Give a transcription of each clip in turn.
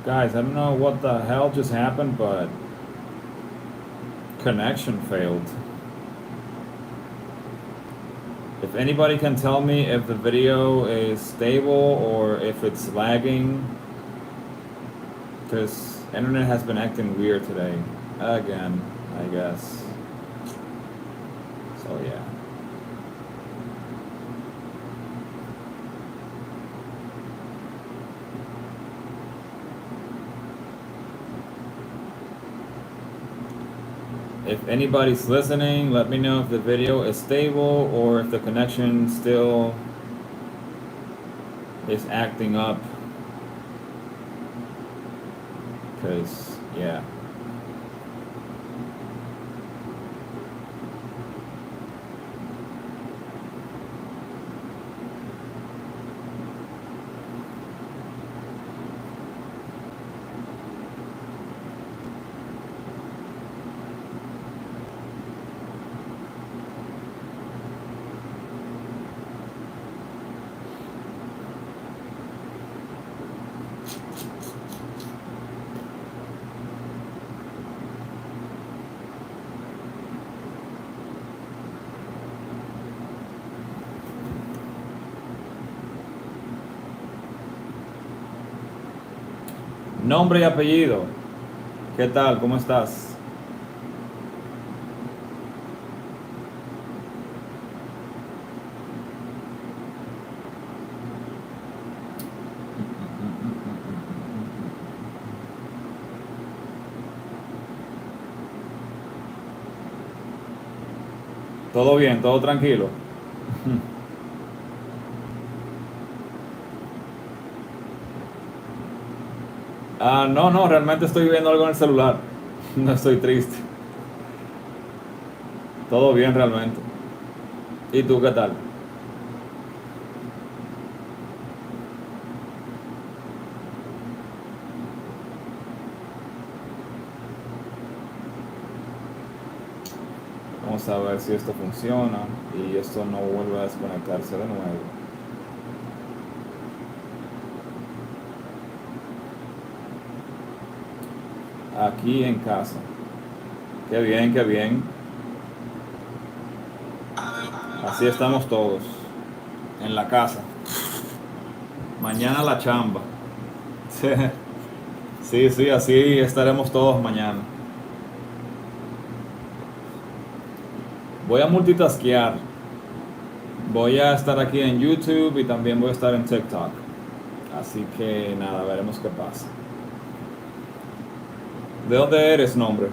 Guys, I don't know what the hell just happened, but connection failed. If anybody can tell me if the video is stable or if it's lagging, because internet has been acting weird today. Again, I guess. So yeah. If anybody's listening, let me know if the video is stable or if the connection still is acting up. Because, yeah. Nombre y apellido. ¿Qué tal? ¿Cómo estás? Todo bien, todo tranquilo. No, no, realmente estoy viendo algo en el celular. No estoy triste. Todo bien realmente. ¿Y tú qué tal? Vamos a ver si esto funciona y esto no vuelve a desconectarse de nuevo. Aquí en casa. Qué bien, qué bien. Así estamos todos. En la casa. Mañana la chamba. Sí, sí, así estaremos todos mañana. Voy a multitaskear. Voy a estar aquí en YouTube y también voy a estar en TikTok. Así que nada, veremos qué pasa. ¿De dónde eres, nombre?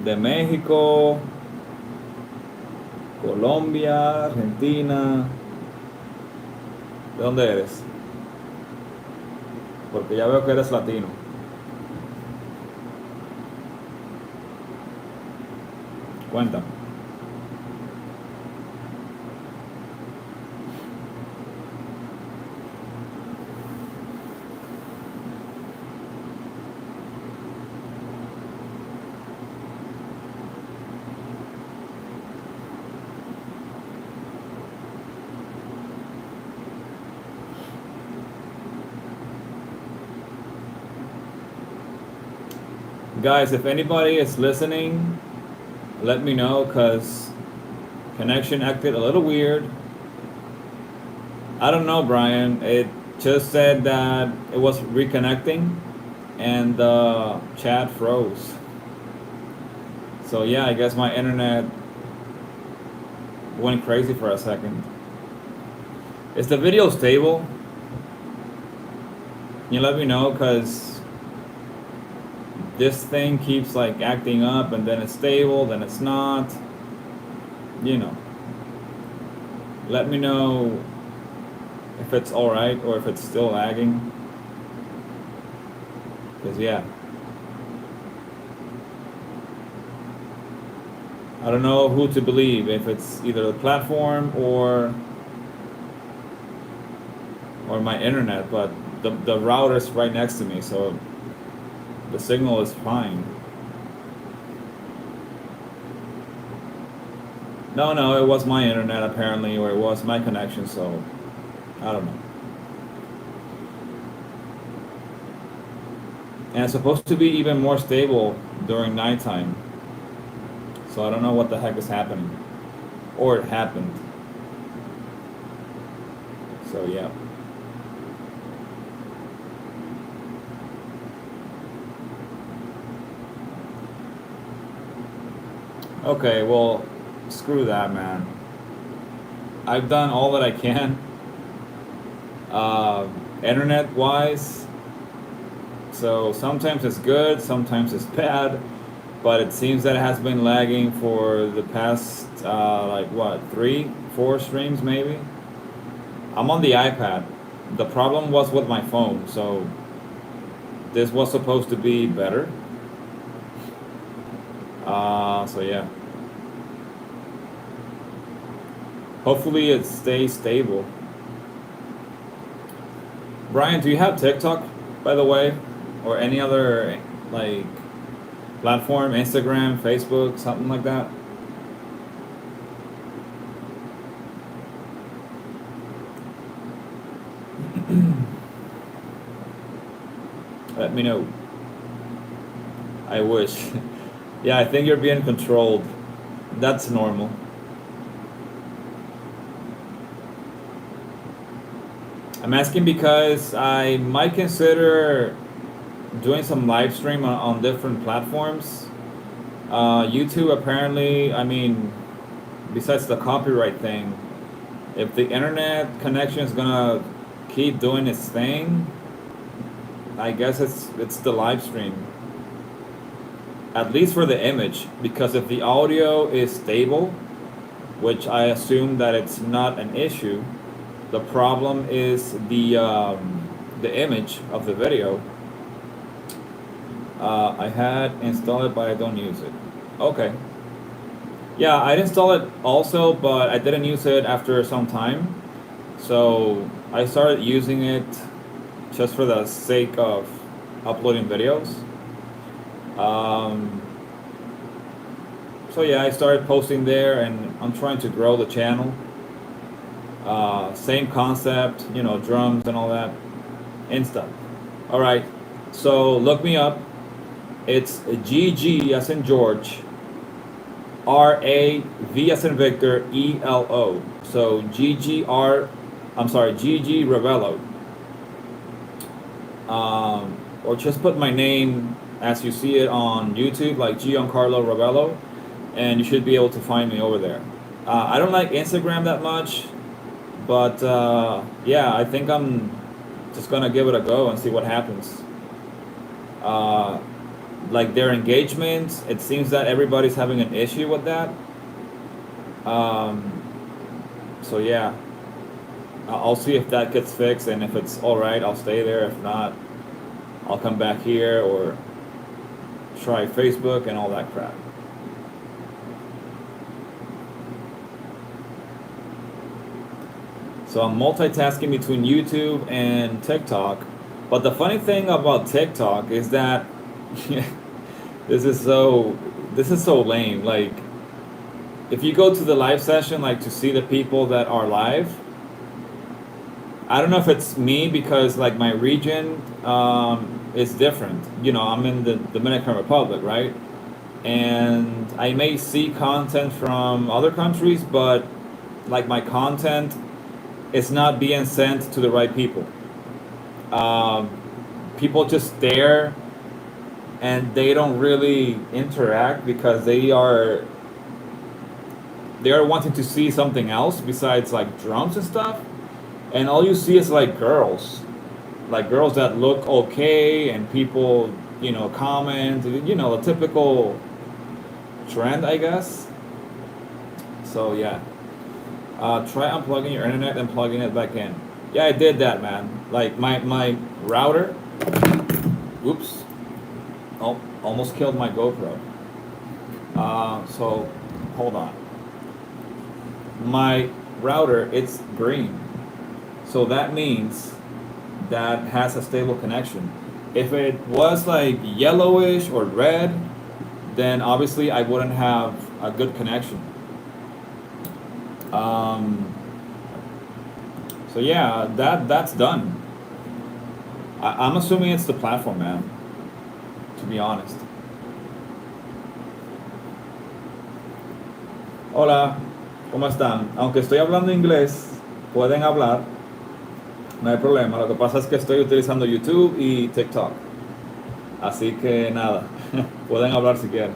De México, Colombia, Argentina. ¿De dónde eres? Porque ya veo que eres latino. Cuéntame. Guys, if anybody is listening, let me know because connection acted a little weird. I don't know, Brian. It just said that it was reconnecting and the chat froze. So yeah, I guess my internet went crazy for a second. Is the video stable? Can you let me know? Because this thing keeps like acting up and then it's stable, then it's not. You know. Let me know if it's alright or if it's still lagging. Because yeah. I don't know who to believe, if it's either the platform or my internet, but the router's right next to me, so the signal is fine. No, it was my internet apparently, or it was my connection, so I don't know. and it's supposed to be even more stable during nighttime. So I don't know what the heck is happening, or it happened. So yeah. Okay, well, screw that, man. I've done all that I can, uh, internet wise. So sometimes it's good, sometimes it's bad, but it seems that it has been lagging for the past, like what, 3, 4 streams maybe? I'm on the iPad. The problem was with my phone, so this was supposed to be better. So yeah. Hopefully it stays stable. Brian, do you have TikTok, by the way? Or any other, like, platform? Instagram, Facebook, something like that? Let me know. I wish. Yeah, I think you're being controlled. That's normal. I'm asking because I might consider doing some live stream on different platforms. YouTube apparently, I mean, besides the copyright thing, if the internet connection is gonna keep doing its thing, I guess it's the live stream. At least for the image, because if the audio is stable, which I assume that it's not an issue, the problem is the image of the video. I had installed it, but I don't use it. Okay. Yeah, I'd install it also, but I didn't use it after some time. So I started using it just for the sake of uploading videos. Um, so yeah, I started posting there, and I'm trying to grow the channel. Same concept, drums and all that and stuff. All right, so look me up. It's GG as in George, RAV as in Victor, ELO. So GG Ravelo. Or just put my name as you see it on YouTube, like Giancarlo Ravelo, and you should be able to find me over there. I don't like Instagram that much, but yeah, I think I'm just gonna give it a go and see what happens. Uh, like their engagements, it seems that everybody's having an issue with that. Um, so yeah, I'll see if that gets fixed, and if it's all right, I'll stay there. If not, I'll come back here or try Facebook and all that crap. So I'm multitasking between YouTube and TikTok. But the funny thing about TikTok is that this is so lame. Like, if you go to the live session, like to see the people that are live, I don't know if it's me because like my region is different. I'm in the Dominican Republic, right? And I may see content from other countries, but like my content is not being sent to the right people. Um, People just stare and they don't really interact because they are wanting to see something else besides like drums and stuff, and all you see is like girls that look okay, and people comment, the typical trend, I guess. So yeah, try unplugging your internet and plugging it back in. Yeah, I did that, man. Like my router, oops, oh, almost killed my GoPro. So hold on. My router, it's green, so that means that has a stable connection. If it was like yellowish or red, then obviously I wouldn't have a good connection. Um, so yeah, that's done. I'm assuming it's the platform, man. be honest. Hola, ¿cómo están? Aunque estoy hablando inglés, pueden hablar, no hay problema. Lo que pasa es que estoy utilizando YouTube y TikTok. Así que nada, pueden hablar si quieren.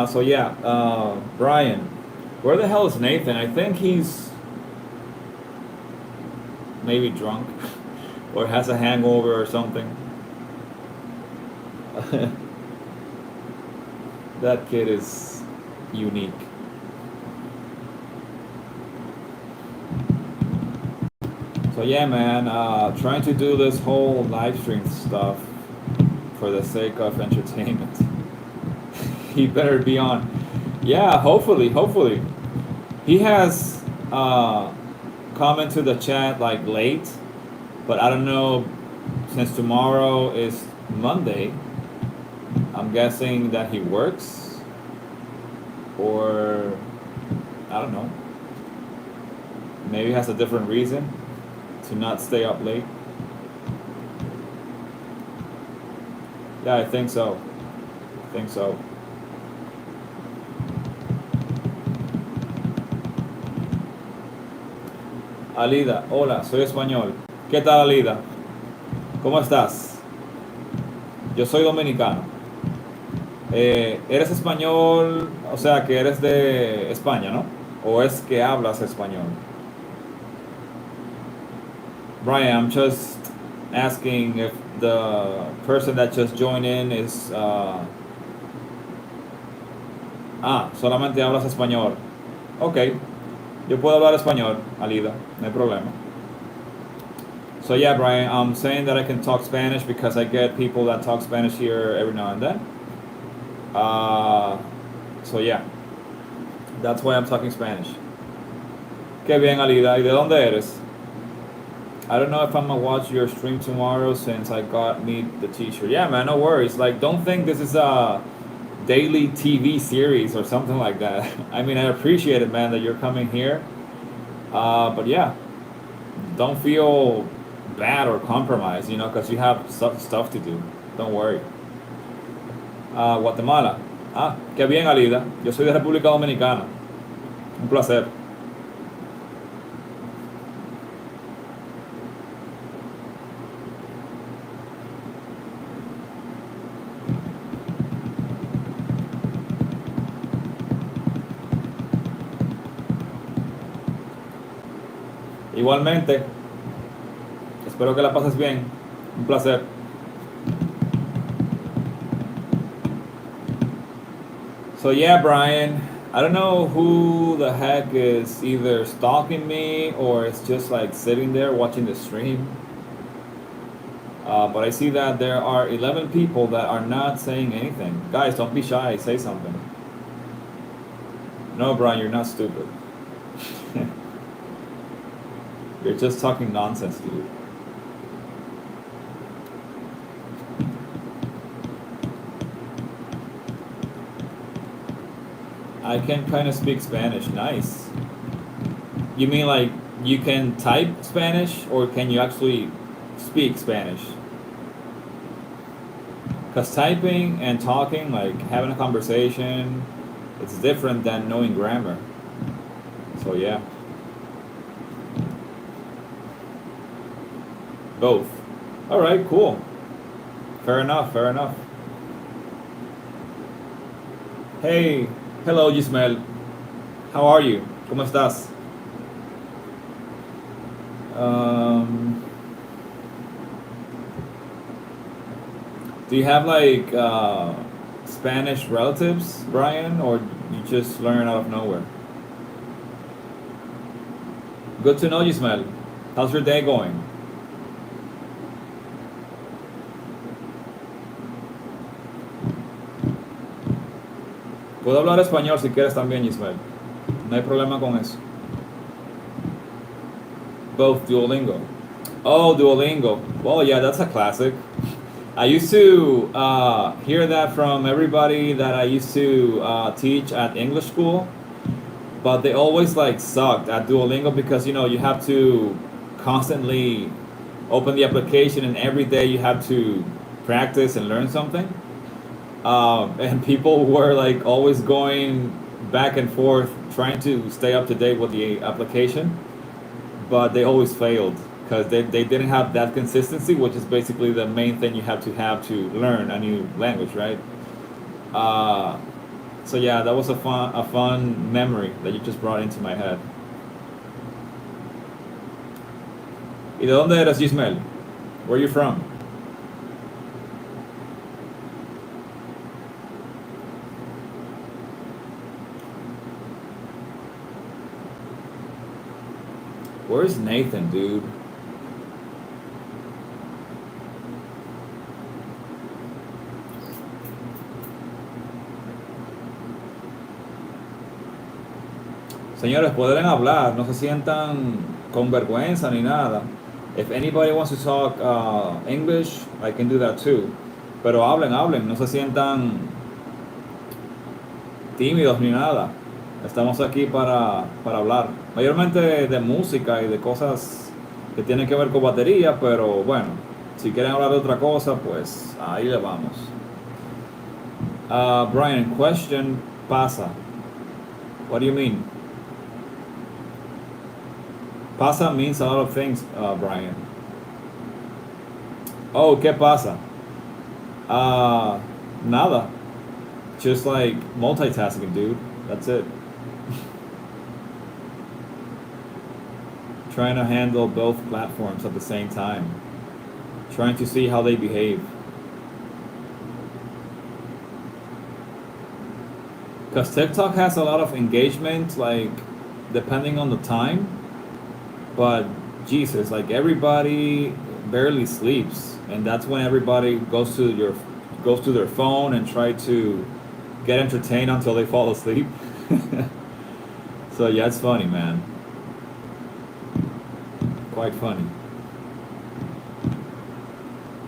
So yeah, Brian, where the hell is Nathan? I think he's maybe drunk or has a hangover or something. That kid is unique. So yeah, man, trying to do this whole live stream stuff for the sake of entertainment. He better be on. Yeah, hopefully. He has come into the chat like late, but I don't know, since tomorrow is Monday, I'm guessing that he works, or I don't know, maybe he has a different reason to not stay up late. Yeah, I think so. Alida, hola, soy español. ¿Qué tal, Alida? ¿Cómo estás? Yo soy dominicano. ¿Eres español? O sea, que eres de España, ¿no? ¿O es que hablas español? Brian, I'm just asking if the person that just joined in is... solamente hablas español. Ok, yo puedo hablar español, Alida, no hay problema. So yeah, Brian, I'm saying that I can talk Spanish because I get people that talk Spanish here every now and then. So yeah, that's why I'm talking Spanish. Qué bien, Alida. ¿Y de dónde eres? I don't know if I'm gonna watch your stream tomorrow since I got me the t-shirt. Yeah, man, no worries. Like, don't think this is a daily TV series or something like that. I mean, I appreciate it, man, that you're coming here. But yeah, don't feel bad or compromised, because you have stuff to do. Don't worry. Guatemala. Qué bien, Alida. Yo soy de República Dominicana. Un placer. Igualmente, espero que la pases bien. Un placer. So yeah, Brian, I don't know who the heck is either stalking me or is just like sitting there watching the stream. But I see that there are 11 people that are not saying anything. Guys, don't be shy. Say something. No, Brian, you're not stupid. You're just talking nonsense, dude. I can kind of speak Spanish. Nice. You mean like you can type Spanish or can you actually speak Spanish? Because typing and talking, like having a conversation, it's different than knowing grammar. So yeah. Both. Alright, cool. Fair enough. Hey, hello Gismel. How are you? ¿Cómo estás? Do you have like Spanish relatives, Brian, or you just learn out of nowhere? Good to know, Gismel. How's your day going? Puedo hablar español si quieres también, Ismael. No hay problema con eso. Both Duolingo. Oh, Duolingo. Well, yeah, that's a classic. I used to hear that from everybody that I used to teach at English school, but they always like sucked at Duolingo because you have to constantly open the application and every day you have to practice and learn something. And people were like always going back and forth trying to stay up to date with the application, but they always failed because they didn't have that consistency, which is basically the main thing you have to learn a new language, right? Uh, so yeah, that was a fun memory that you just brought into my head. ¿Y de dónde eres, Gismel? Where are you from? Where's Nathan, dude? Señores, pueden hablar, no se sientan con vergüenza ni nada. If anybody wants to talk English, I can do that too. Pero hablen, no se sientan tímidos ni nada. Estamos aquí para hablar. Mayormente de música y de cosas que tienen que ver con batería, pero bueno, si quieren hablar de otra cosa, pues ahí le vamos. Brian, question pasa. What do you mean? Pasa means a lot of things, Brian. Oh, ¿qué pasa? Nada. Just like multitasking, dude. That's it. Trying to handle both platforms at the same time. Trying to see how they behave. Because TikTok has a lot of engagement, like, depending on the time. But, Jesus, like, everybody barely sleeps. And that's when everybody goes to their phone and try to get entertained until they fall asleep. So yeah, it's funny, man. Quite funny.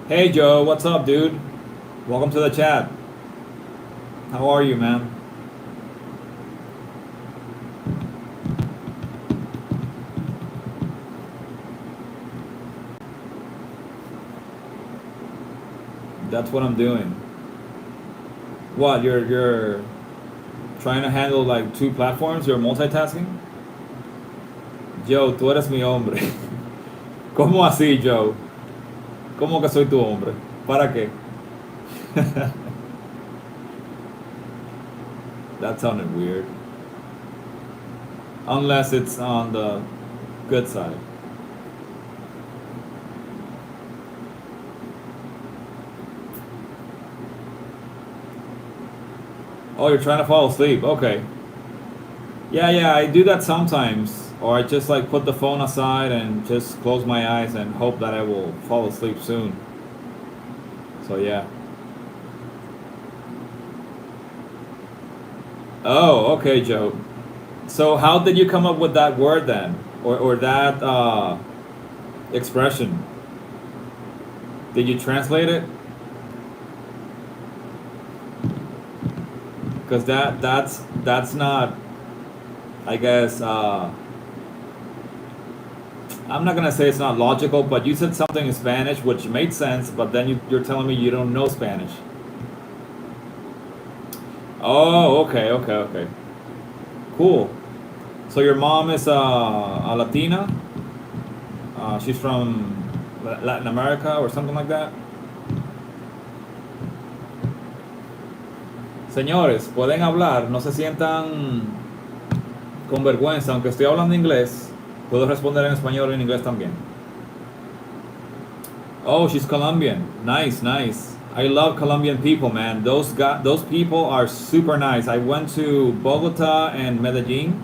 Hey Joe, what's up, dude? Welcome to the chat. How are you, man? That's what I'm doing. What, you're trying to handle like two platforms? You're multitasking? Joe, tú eres mi hombre. ¿Cómo así, Joe? ¿Cómo que soy tu hombre? ¿Para qué? That sounded weird. Unless it's on the good side. Oh, you're trying to fall asleep. Okay. Yeah, I do that sometimes. Or I just like put the phone aside and just close my eyes and hope that I will fall asleep soon. So yeah. Oh, okay, Joe. So how did you come up with that word then? Or that expression? Did you translate it? Because that's not, I guess, I'm not gonna say it's not logical, but you said something in Spanish which made sense, but then you're telling me you don't know Spanish. Oh, okay. Cool. So your mom is a Latina? She's from Latin America or something like that? Señores, pueden hablar, no se sientan con vergüenza, aunque estoy hablando inglés, puedo responder en español y en inglés también. Oh, she's Colombian. Nice. I love Colombian people, man. Those people are super nice. I went to Bogota and Medellin.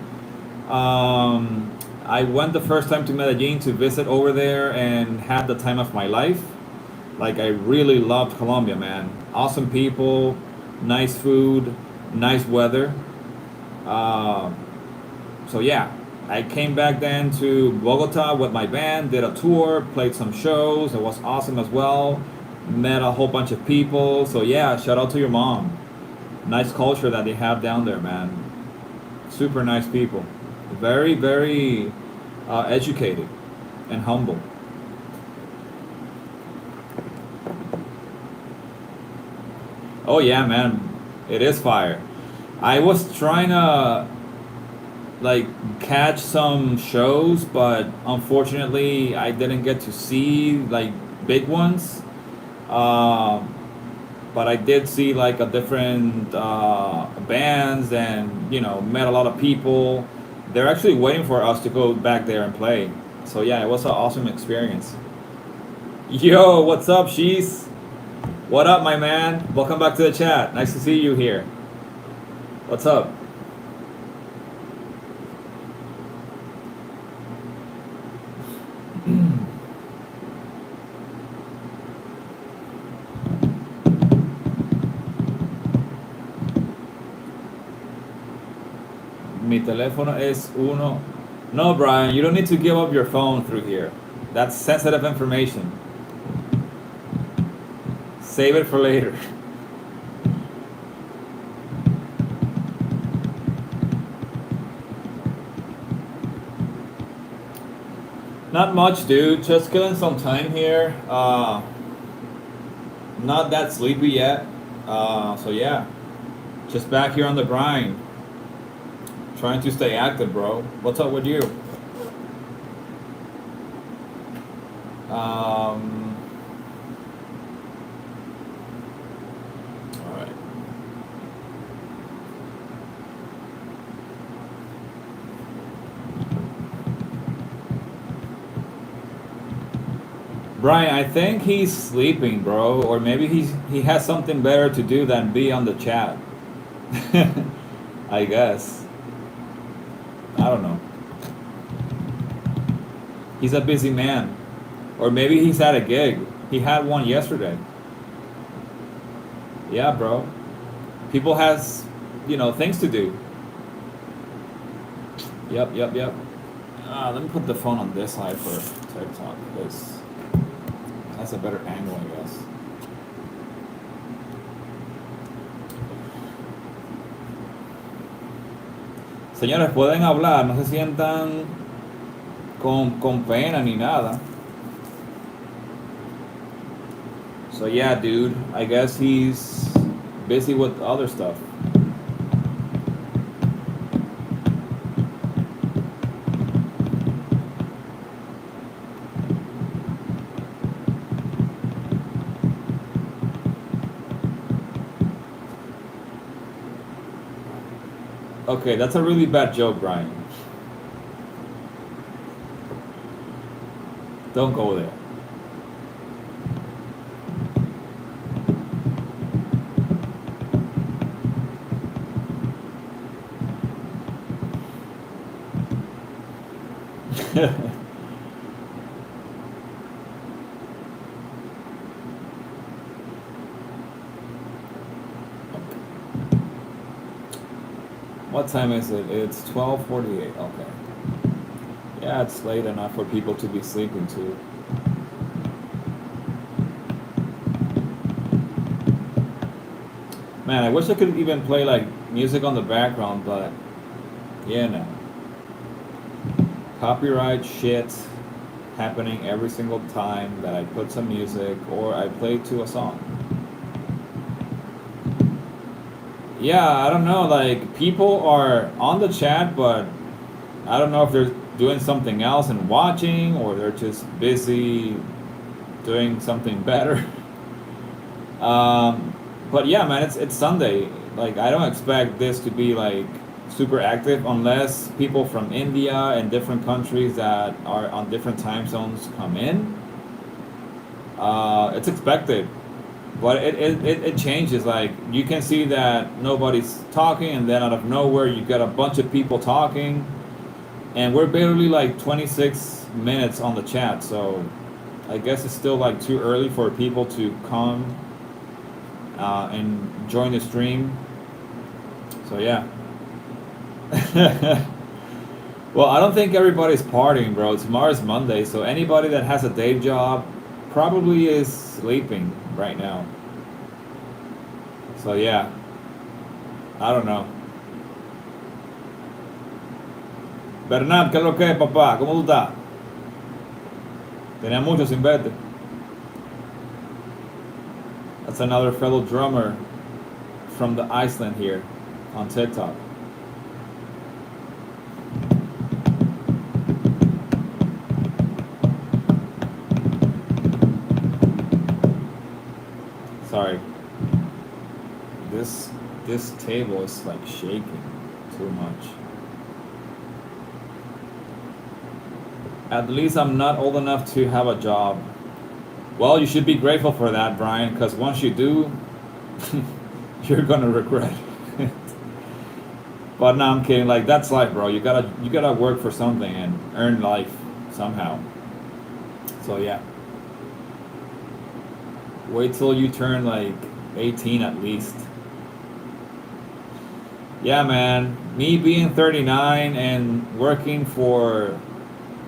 I went the first time to Medellin to visit over there and had the time of my life. Like, I really loved Colombia, man. Awesome people, nice food, nice weather. So yeah, I came back then to Bogota with my band, did a tour, played some shows. It was awesome as well. Met a whole bunch of people. So yeah, shout out to your mom. Nice culture that they have down there, man. Super nice people. Very educated and humble. Oh yeah, man, it is fire. I was trying to like catch some shows, but unfortunately, I didn't get to see like big ones. Um, but I did see like a different bands, and met a lot of people. They're actually waiting for us to go back there and play. So yeah, it was an awesome experience. Yo, what's up, Shees? What up, my man? Welcome back to the chat. Nice to see you here. What's up? Mi teléfono es uno. No, Brian, you don't need to give up your phone through here. That's sensitive information. Save it for later. Not much, dude. Just killing some time here. Not that sleepy yet. So yeah, just back here on the grind, trying to stay active, bro. What's up with you? All right. Brian, I think he's sleeping, bro, or maybe he has something better to do than be on the chat. I guess. I don't know. He's a busy man, or maybe he's had a gig. He had one yesterday. Yeah, bro. People has, things to do. Yep. Let me put the phone on this side for TikTok because that's a better angle, I guess. Señores, pueden hablar, no se sientan con pena ni nada. So yeah, dude, I guess he's busy with other stuff. Okay, that's a really bad joke, Brian. Don't go there. What time is it? It's 12:48. Okay. Yeah, it's late enough for people to be sleeping too. Man, I wish I could even play like music on the background, but yeah, no. Copyright shit happening every single time that I put some music or I play to a song. Yeah, I don't know, like people are on the chat, but I don't know if they're doing something else and watching or they're just busy doing something better. But yeah, man, it's Sunday. Like I don't expect this to be like super active unless people from India and different countries that are on different time zones come in. It's expected, but it changes. Like you can see that nobody's talking, and then out of nowhere you get a bunch of people talking, and we're barely like 26 minutes on the chat. So I guess it's still like too early for people to come and join the stream. So yeah. Well, I don't think everybody's partying, bro. Tomorrow's Monday, so anybody that has a day job probably is sleeping right now. So yeah, I don't know. Bernard, ¿qué es lo que es, papá? ¿Cómo tú estás? Tenía mucho sin verte. That's another fellow drummer. from the Iceland here on TikTok. Sorry. This table is like shaking too much. At least I'm not old enough to have a job. Well, you should be grateful for that, Brian, because once you do, you're gonna regret it. But no, I'm kidding. Like that's life, bro. You gotta work for something and earn life somehow. So yeah. Wait till you turn like 18 at least. Yeah, man. Me being 39 and working for,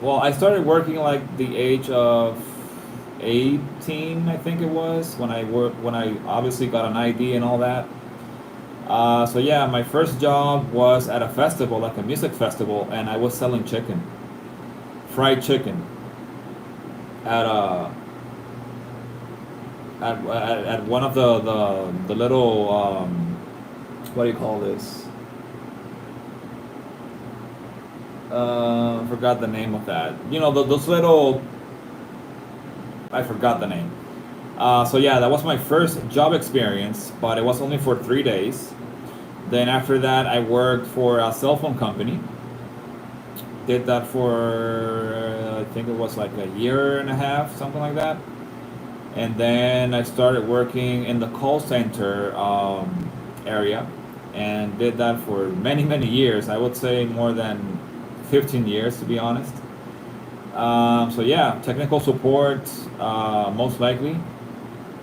well, I started working like the age of 18, I think it was, when I obviously got an ID and all that. So yeah, my first job was at a festival, like a music festival, and I was selling chicken, fried chicken, at a at one of the little what do you call this? I forgot the name of that. You know, those little. I forgot the name. So yeah, that was my first job experience, but it was only for 3 days. Then after that, I worked for a cell phone company. Did that for I think it was like a year and a half, something like that. And then I started working in the call center area, and did that for many years. I would say more than 15 years, to be honest. So yeah, technical support, most likely.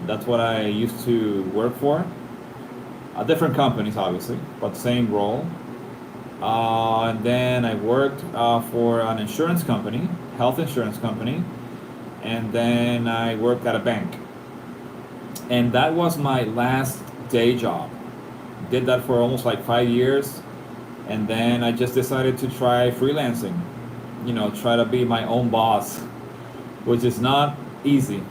That's what I used to work for. Different companies, obviously, but same role. And then I worked for an insurance company, health insurance company, and then I worked at a bank. And that was my last day job. Did that for almost like 5 years, and then I just decided to try freelancing. You know, try to be my own boss, which is not easy.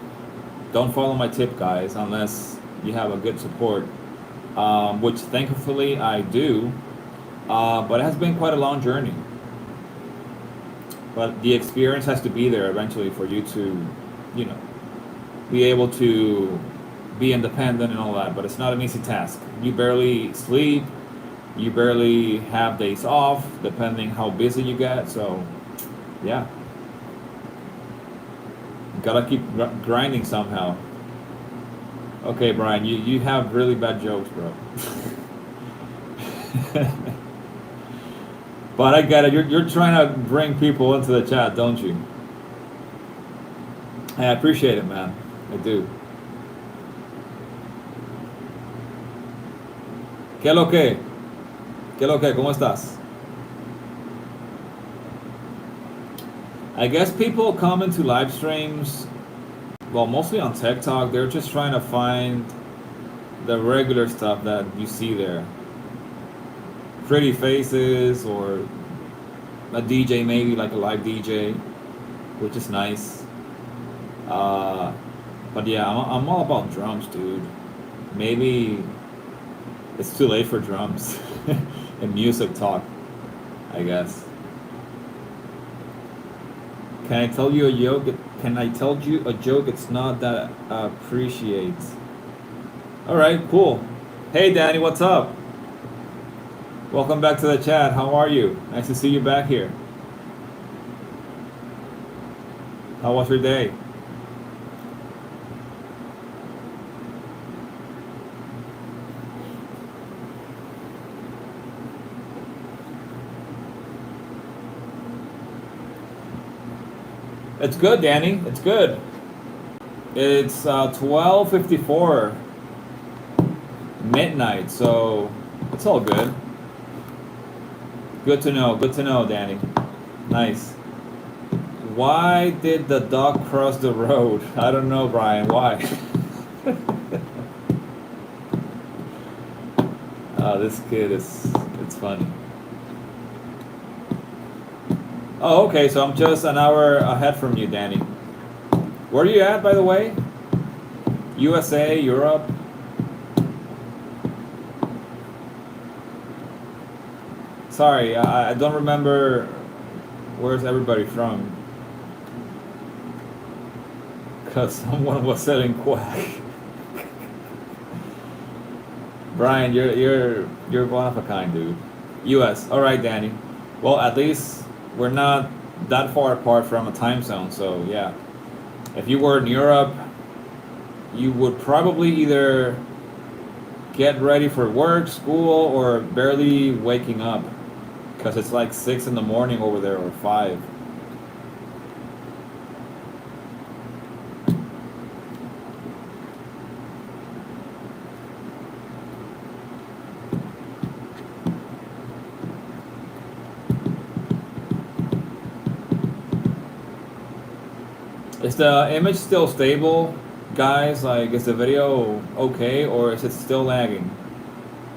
Don't follow my tip, guys, unless you have a good support, which thankfully I do. But it has been quite a long journey. But the experience has to be there eventually for you to, you know, be able to be independent and all that. But it's not an easy task. You barely sleep. You barely have days off, depending how busy you get. So, yeah. Gotta keep grinding somehow. Okay, Brian, you have really bad jokes, bro. But I get it. You're trying to bring people into the chat, don't you? I appreciate it, man. I do. ¿Qué lo que? ¿Qué lo que? ¿Cómo estás? I guess people come into live streams, well, mostly on TikTok. They're just trying to find the regular stuff that you see there. Pretty faces, or a DJ, maybe like a live DJ, which is nice. But yeah, I'm all about drums, dude. Maybe it's too late for drums and music talk, I guess. Can I tell you a joke? Can I tell you a joke? It's not that appreciates. All right, cool. Hey, Danny, what's up? Welcome back to the chat. How are you? Nice to see you back here. How was your day? It's good, Danny. It's good. It's 12:54 midnight, so it's all good. Good to know. Good to know, Danny. Nice. Why did the dog cross the road? I don't know, Brian. Why? This kid it's funny. Oh, okay, so I'm just an hour ahead from you, Danny. Where are you at, by the way? USA, Europe? Sorry, I don't remember where's everybody from. Because someone was selling quack. Brian, you're one of a kind, dude. U.S. All right, Danny. Well, at least we're not that far apart from a time zone. So yeah, if you were in Europe, you would probably either get ready for work, school, or barely waking up, because it's like 6 in the morning over there or 5. Is the image still stable, guys? Like, is the video okay, or is it still lagging?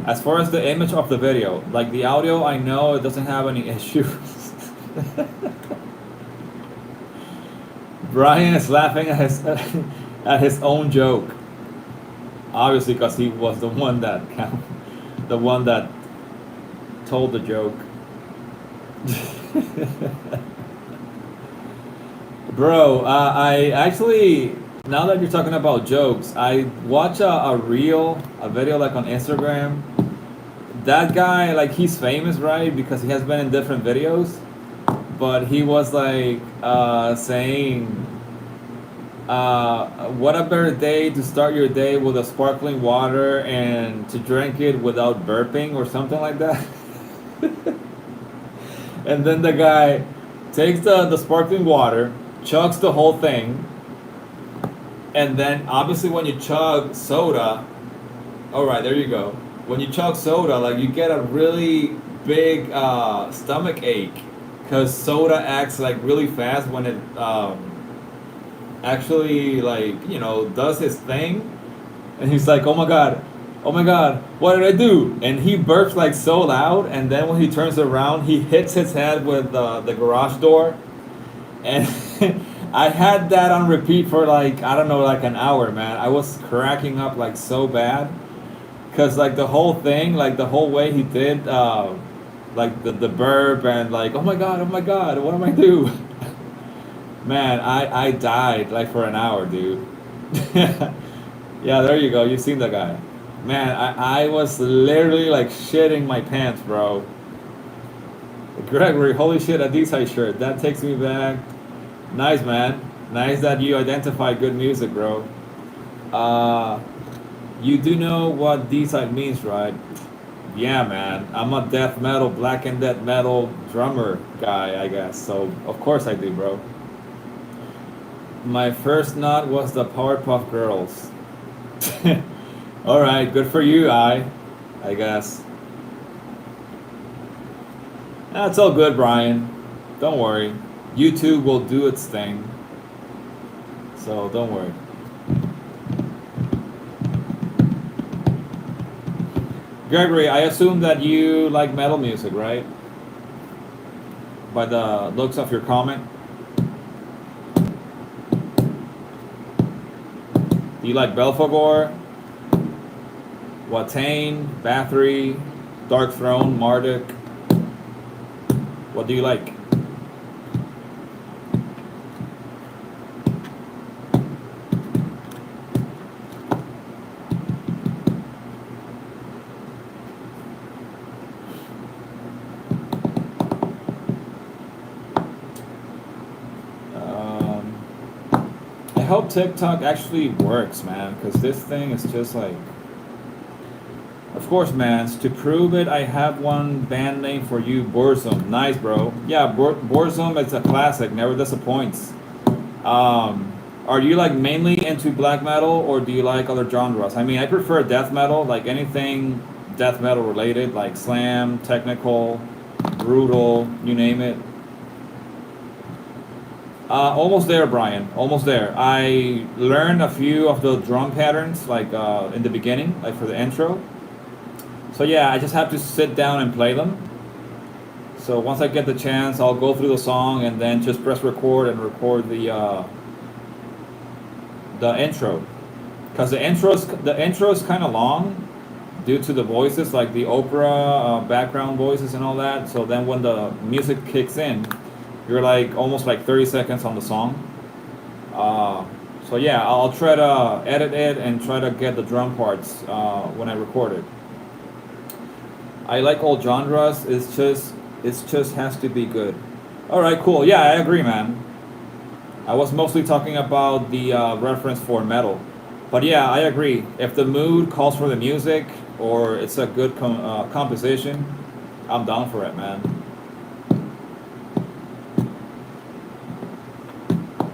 As far as the image of the video, like the audio, I know it doesn't have any issues. Brian is laughing at his at his own joke, obviously, because he was the one that the one that told the joke. Bro, I actually, now that you're talking about jokes, I watch a video like on Instagram. That guy, like, he's famous, right? Because he has been in different videos. But he was like saying, what a better day to start your day with a sparkling water and to drink it without burping or something like that. And then the guy takes the sparkling water, chugs the whole thing, and then obviously when you chug soda, all right, there you go. When you chug soda, like, you get a really big stomach ache, because soda acts like really fast when it actually, like, does his thing. And he's like, oh my god, what did I do? And he burps like so loud, and then when he turns around, he hits his head with the garage door. And I had that on repeat for, like, I don't know, like an hour, man. I was cracking up like so bad, because like the whole thing, like the whole way he did, like the burp, and like, oh my god, what am I do? Man, I died like for an hour, dude. Yeah, there you go. You've seen the guy. Man, I was literally like shitting my pants, bro. Gregory, holy shit, a D-side shirt. That takes me back. Nice, man. Nice that you identify good music, bro. You do know what D-side means, right? Yeah, man. I'm a death metal, black and death metal drummer guy, I guess. So, of course I do, bro. My first nut was the Powerpuff Girls. Alright, good for you, I guess. That's all good, Brian. Don't worry. YouTube will do its thing. So don't worry. Gregory, I assume that you like metal music, right? By the looks of your comment. Do you like Belphegor, Watain, Bathory, Dark Throne, Marduk? What do you like? I hope TikTok actually works, man, because this thing is just like... Of course, man. To prove it, I have one band name for you, Burzum. Nice, bro. Yeah, Burzum is a classic. Never disappoints. Are you like mainly into black metal, or do you like other genres? I mean, I prefer death metal, like anything death metal related, like slam, technical, brutal, you name it. Almost there, Brian. Almost there. I learned a few of the drum patterns, like in the beginning, like for the intro. So yeah, I just have to sit down and play them. So once I get the chance, I'll go through the song and then just press record and record the intro. Because the intro is kind of long, due to the voices, like the opera background voices and all that. So then when the music kicks in, you're like almost like 30 seconds on the song. Uh, so yeah, I'll try to edit it and try to get the drum parts when I record it. I like all genres. It's just has to be good. All right, cool. Yeah, I agree, man. I was mostly talking about the reference for metal, but yeah, I agree. If the mood calls for the music or it's a good composition, I'm down for it, man.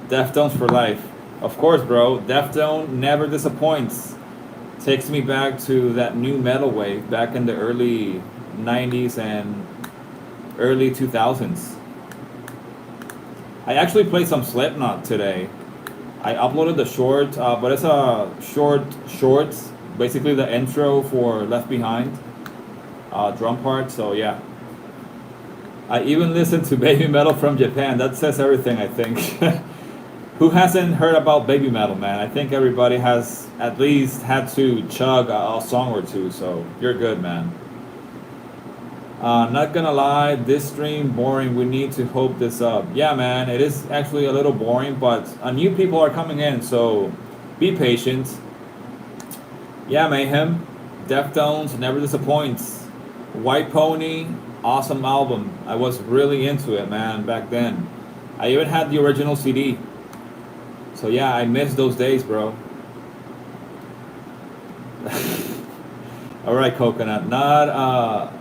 Deftones for life, of course, bro. Deftone never disappoints. Takes me back to that new metal wave back in the early '90s and early 2000s. I actually played some Slipknot today. I uploaded the short, but it's a shorts, basically the intro for Left Behind, drum part. So yeah, I even listened to baby metal from Japan. That says everything, I think. Who hasn't heard about baby metal, man? I think everybody has at least had to chug a song or two. So you're good, man. Not gonna lie, this stream boring. We need to hope this up. Yeah, man, it is actually a little boring, but new people are coming in, so be patient. Yeah, Mayhem, Deftones never disappoints. White Pony, awesome album. I was really into it, man, back then. I even had the original CD. So yeah, I miss those days, bro. All right, Coconut. Not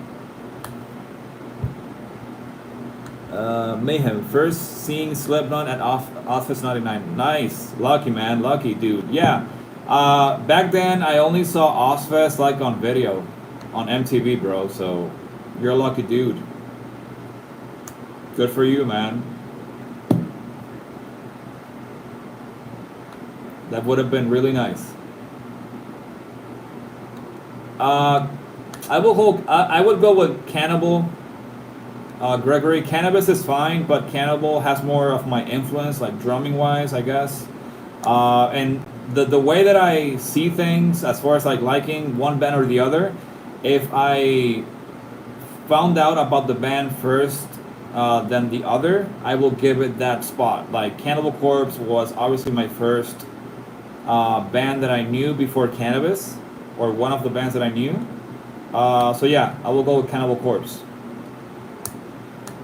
Mayhem. First seeing Slipknot at Office 99. Nice. Lucky, man. Lucky, dude. Yeah. Back then, I only saw Ozfest like on video. On MTV, bro. So, you're a lucky dude. Good for you, man. That would have been really nice. Uh, I would go with Cannibal. Gregory, Cannabis is fine, but Cannibal has more of my influence, like drumming wise, I guess. And the way that I see things, as far as like liking one band or the other, if I found out about the band first than the other, I will give it that spot. Like Cannibal Corpse was obviously my first band that I knew before Cannabis, or one of the bands that I knew. So yeah, I will go with Cannibal Corpse.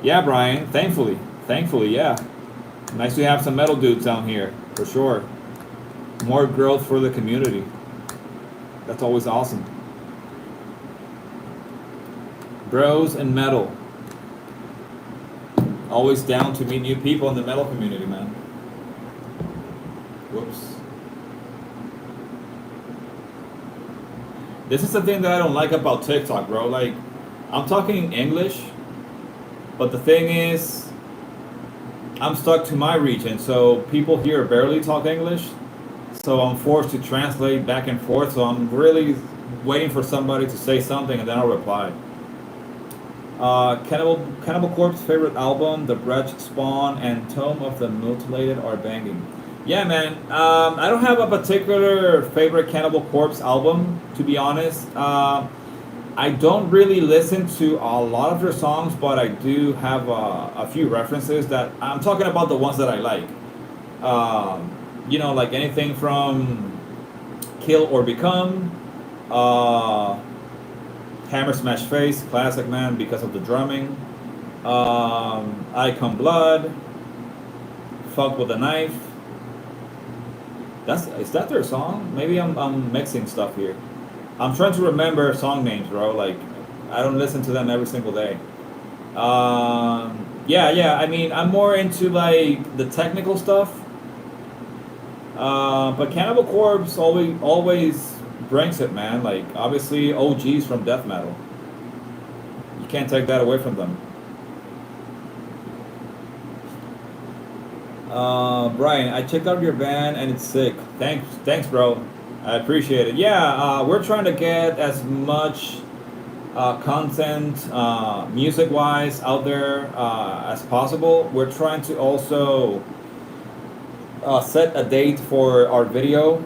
Yeah, Brian. Thankfully, yeah. Nice to have some metal dudes down here, for sure. More growth for the community. That's always awesome. Bros and metal. Always down to meet new people in the metal community, man. Whoops. This is the thing that I don't like about TikTok, bro. Like, I'm talking English, but the thing is, I'm stuck to my region, so people here barely talk English. So I'm forced to translate back and forth. So I'm really waiting for somebody to say something, and then I'll reply. Cannibal Corpse favorite album, The Wretched Spawn and Tome of the Mutilated are banging. Yeah, man. I don't have a particular favorite Cannibal Corpse album, to be honest. I don't really listen to a lot of their songs, but I do have a few references that I'm talking about, the ones that I like. Like anything from Kill or Become, Hammer Smash Face, classic, man, because of the drumming. I Come Blood, Fuck with a Knife. Is that their song? Maybe I'm mixing stuff here. I'm trying to remember song names, bro. Like, I don't listen to them every single day. Yeah. I mean, I'm more into like the technical stuff. But Cannibal Corpse always brings it, man. Like, obviously, OGs from death metal. You can't take that away from them. Brian, I checked out your band and it's sick. Thanks, bro. I appreciate it. Yeah, we're trying to get as much content, music-wise, out there as possible. We're trying to also set a date for our video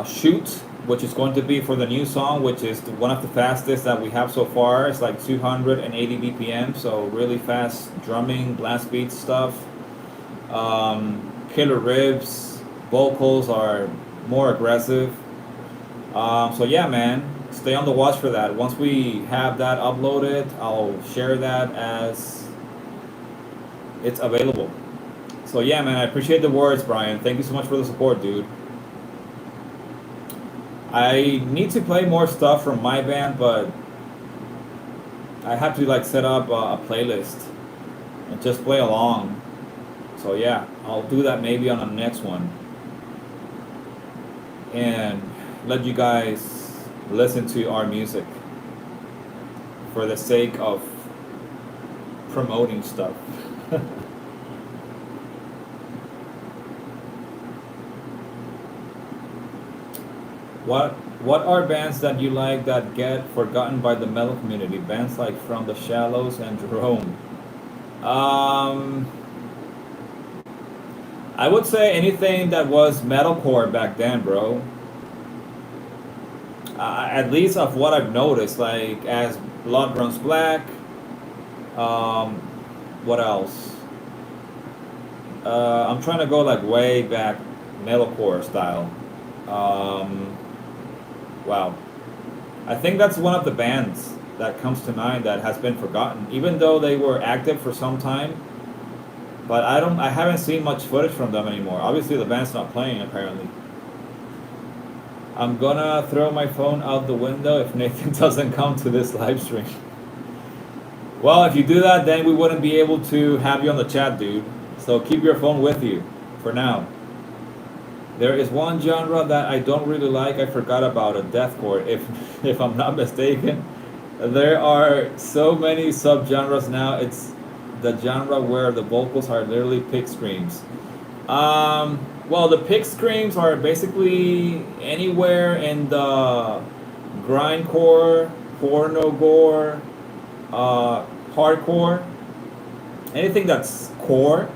shoot which is going to be for the new song, which is one of the fastest that we have so far. It's like 280 BPM, so really fast drumming, blast beat stuff. Killer riffs, vocals are more aggressive. So yeah, man, stay on the watch for that. Once we have that uploaded, I'll share that as it's available. So yeah, man, I appreciate the words, Brian. Thank you so much for the support, dude. I need to play more stuff from my band, but I have to like set up a playlist and just play along. So yeah, I'll do that maybe on the next one, and let you guys listen to our music for the sake of promoting stuff. What are bands that you like that get forgotten by the metal community? Bands like From the Shallows and Jerome. Um, I would say anything that was metalcore back then, bro. At least of what I've noticed, like as Blood Runs Black. Um, what else? I'm trying to go like way back, metalcore style. Um, wow, I think that's one of the bands that comes to mind that has been forgotten, even though they were active for some time. But I haven't seen much footage from them anymore. Obviously, the band's not playing apparently. I'm gonna throw my phone out the window if Nathan doesn't come to this live stream. Well, if you do that, then we wouldn't be able to have you on the chat, dude. So keep your phone with you for now. There is one genre that I don't really like. I forgot about it, deathcore. If if I'm not mistaken, there are so many subgenres now. It's the genre where the vocals are literally pig screams. Well, the pig screams are basically anywhere in the grindcore, porno gore, uh, hardcore, anything that's core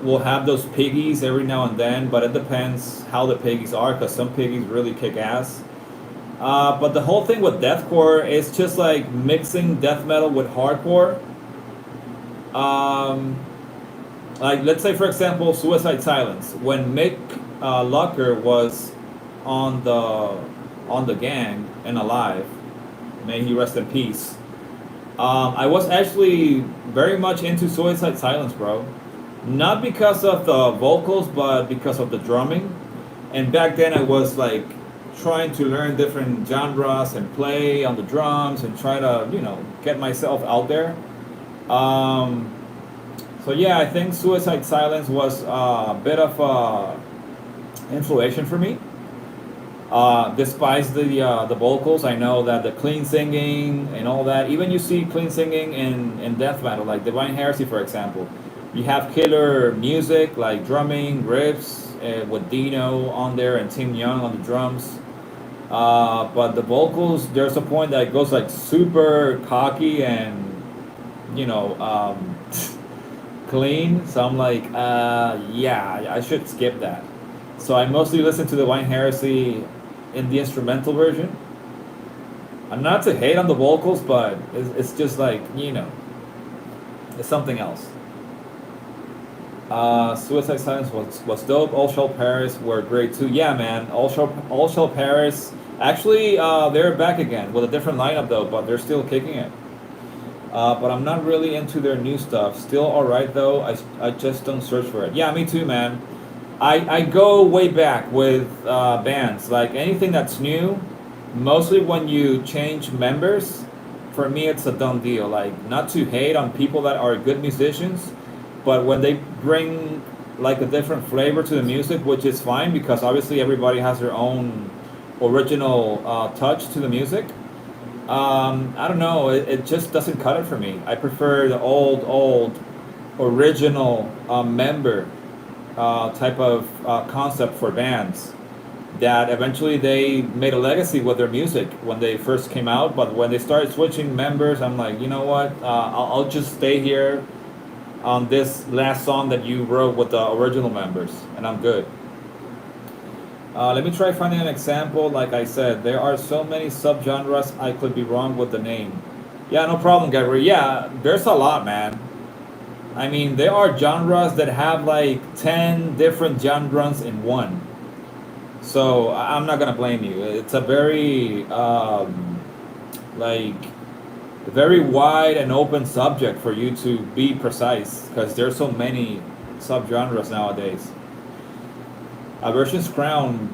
will have those piggies every now and then, but it depends how the piggies are, because some piggies really kick ass. But the whole thing with deathcore is just like mixing death metal with hardcore. Um, like let's say for example, Suicide Silence. When Mick Lucker was on the gang and alive, may he rest in peace. I was actually very much into Suicide Silence, bro. Not because of the vocals, but because of the drumming. And back then I was like trying to learn different genres and play on the drums and try to, get myself out there. Um, so yeah, I think Suicide Silence was a bit of a influential for me. Despite the vocals, I know that the clean singing and all that. Even you see clean singing in death metal, like Divine Heresy, for example. You have killer music like drumming, riffs with Dino on there and Tim Young on the drums. But the vocals, there's a point that it goes like super cocky and you know um, clean. So I'm like, yeah, I should skip that. So I mostly listen to the Divine Heresy in the instrumental version. I'm not to hate on the vocals, but it's just like, it's something else. Suicide Silence was dope. All Shall Paris were great too. Yeah, man. All Shall Paris. Actually, they're back again with a different lineup though, but they're still kicking it. But I'm not really into their new stuff. Still alright though. I just don't search for it. Yeah, me too, man. I go way back with bands. Like anything that's new, mostly when you change members, for me it's a done deal. Like not to hate on people that are good musicians, but when they bring like a different flavor to the music, which is fine because obviously everybody has their own original touch to the music. I don't know, it just doesn't cut it for me. I prefer the old original member type of concept for bands that eventually they made a legacy with their music when they first came out. But when they started switching members, I'm like, you know what? I'll just stay here on this last song that you wrote with the original members, and I'm good. Let me try finding an example. Like I said, there are so many subgenres. I could be wrong with the name. Yeah, no problem, Gabriel. Yeah, there's a lot, man. I mean, there are genres that have like 10 different genres in one. So I'm not gonna blame you. It's a very like very wide and open subject for you to be precise because there's so many subgenres nowadays. Aversion's Crown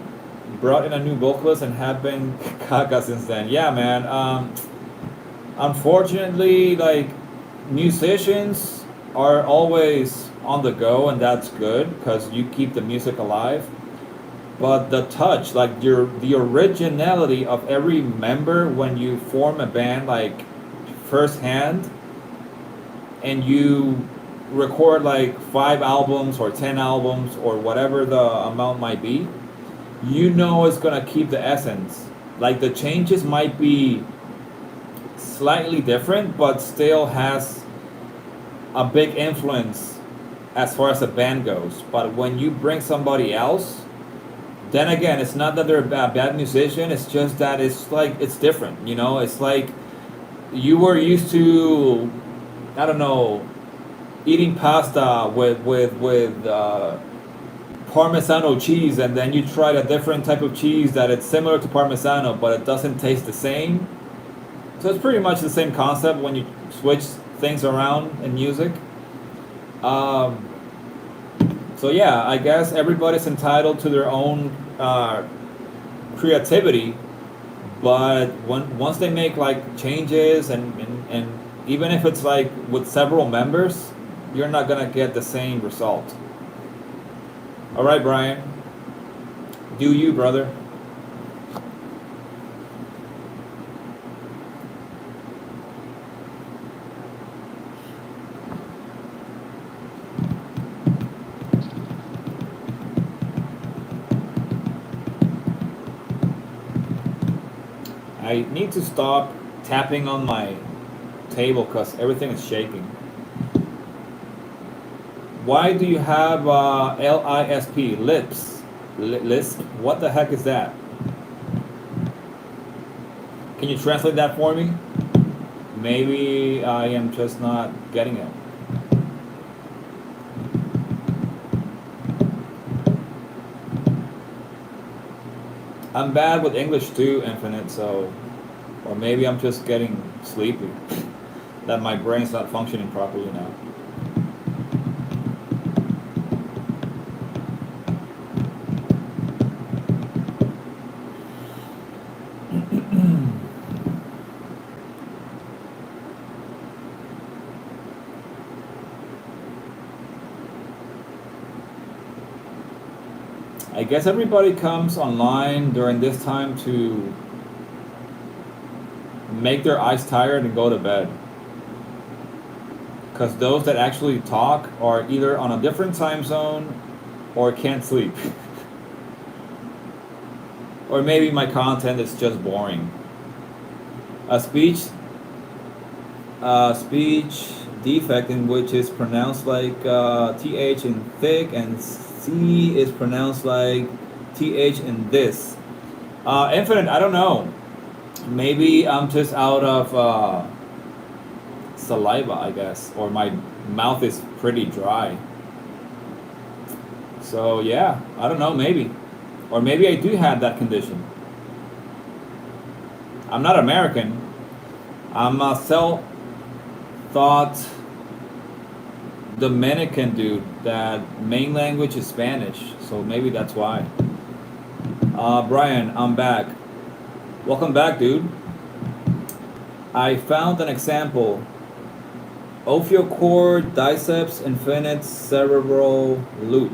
brought in a new vocalist and have been Kaka since then. Yeah, man. Unfortunately, like musicians are always on the go, and that's good because you keep the music alive. But the touch, like the originality of every member when you form a band, like firsthand, and you record like 5 albums or 10 albums or whatever the amount might be, you know it's gonna keep the essence. Like the changes might be slightly different, but still has a big influence as far as the band goes. But when you bring somebody else, then again, it's not that they're a bad musician. It's just that it's like it's different. You know, it's like you were used to, I don't know, eating pasta with Parmesano cheese, and then you tried a different type of cheese that it's similar to Parmesano, but it doesn't taste the same. So it's pretty much the same concept when you switch things around in music. Um, so yeah, I guess everybody's entitled to their own creativity, but once they make like changes and even if it's like with several members, you're not gonna get the same result. All right, Brian, do you, brother? I need to stop tapping on my table because everything is shaking. Why do you have LISP, lips? Lisp? What the heck is that? Can you translate that for me? Maybe I am just not getting it. I'm bad with English too, Infinite, so... Or maybe I'm just getting sleepy. That my brain's not functioning properly now. I guess everybody comes online during this time to make their eyes tired and go to bed. Because those that actually talk are either on a different time zone or can't sleep. Or maybe my content is just boring. A speech defect in which is pronounced like th in thick and c is pronounced like th in this. Infinite, I don't know. Maybe I'm just out of saliva, I guess, or my mouth is pretty dry. So yeah, I don't know, maybe. Or maybe I do have that condition. I'm not American. I'm a self-thought Dominican dude that main language is Spanish, so maybe that's why. Brian, I'm back. Welcome back, dude. I found an example. Ophiochord diceps infinite cerebral loop.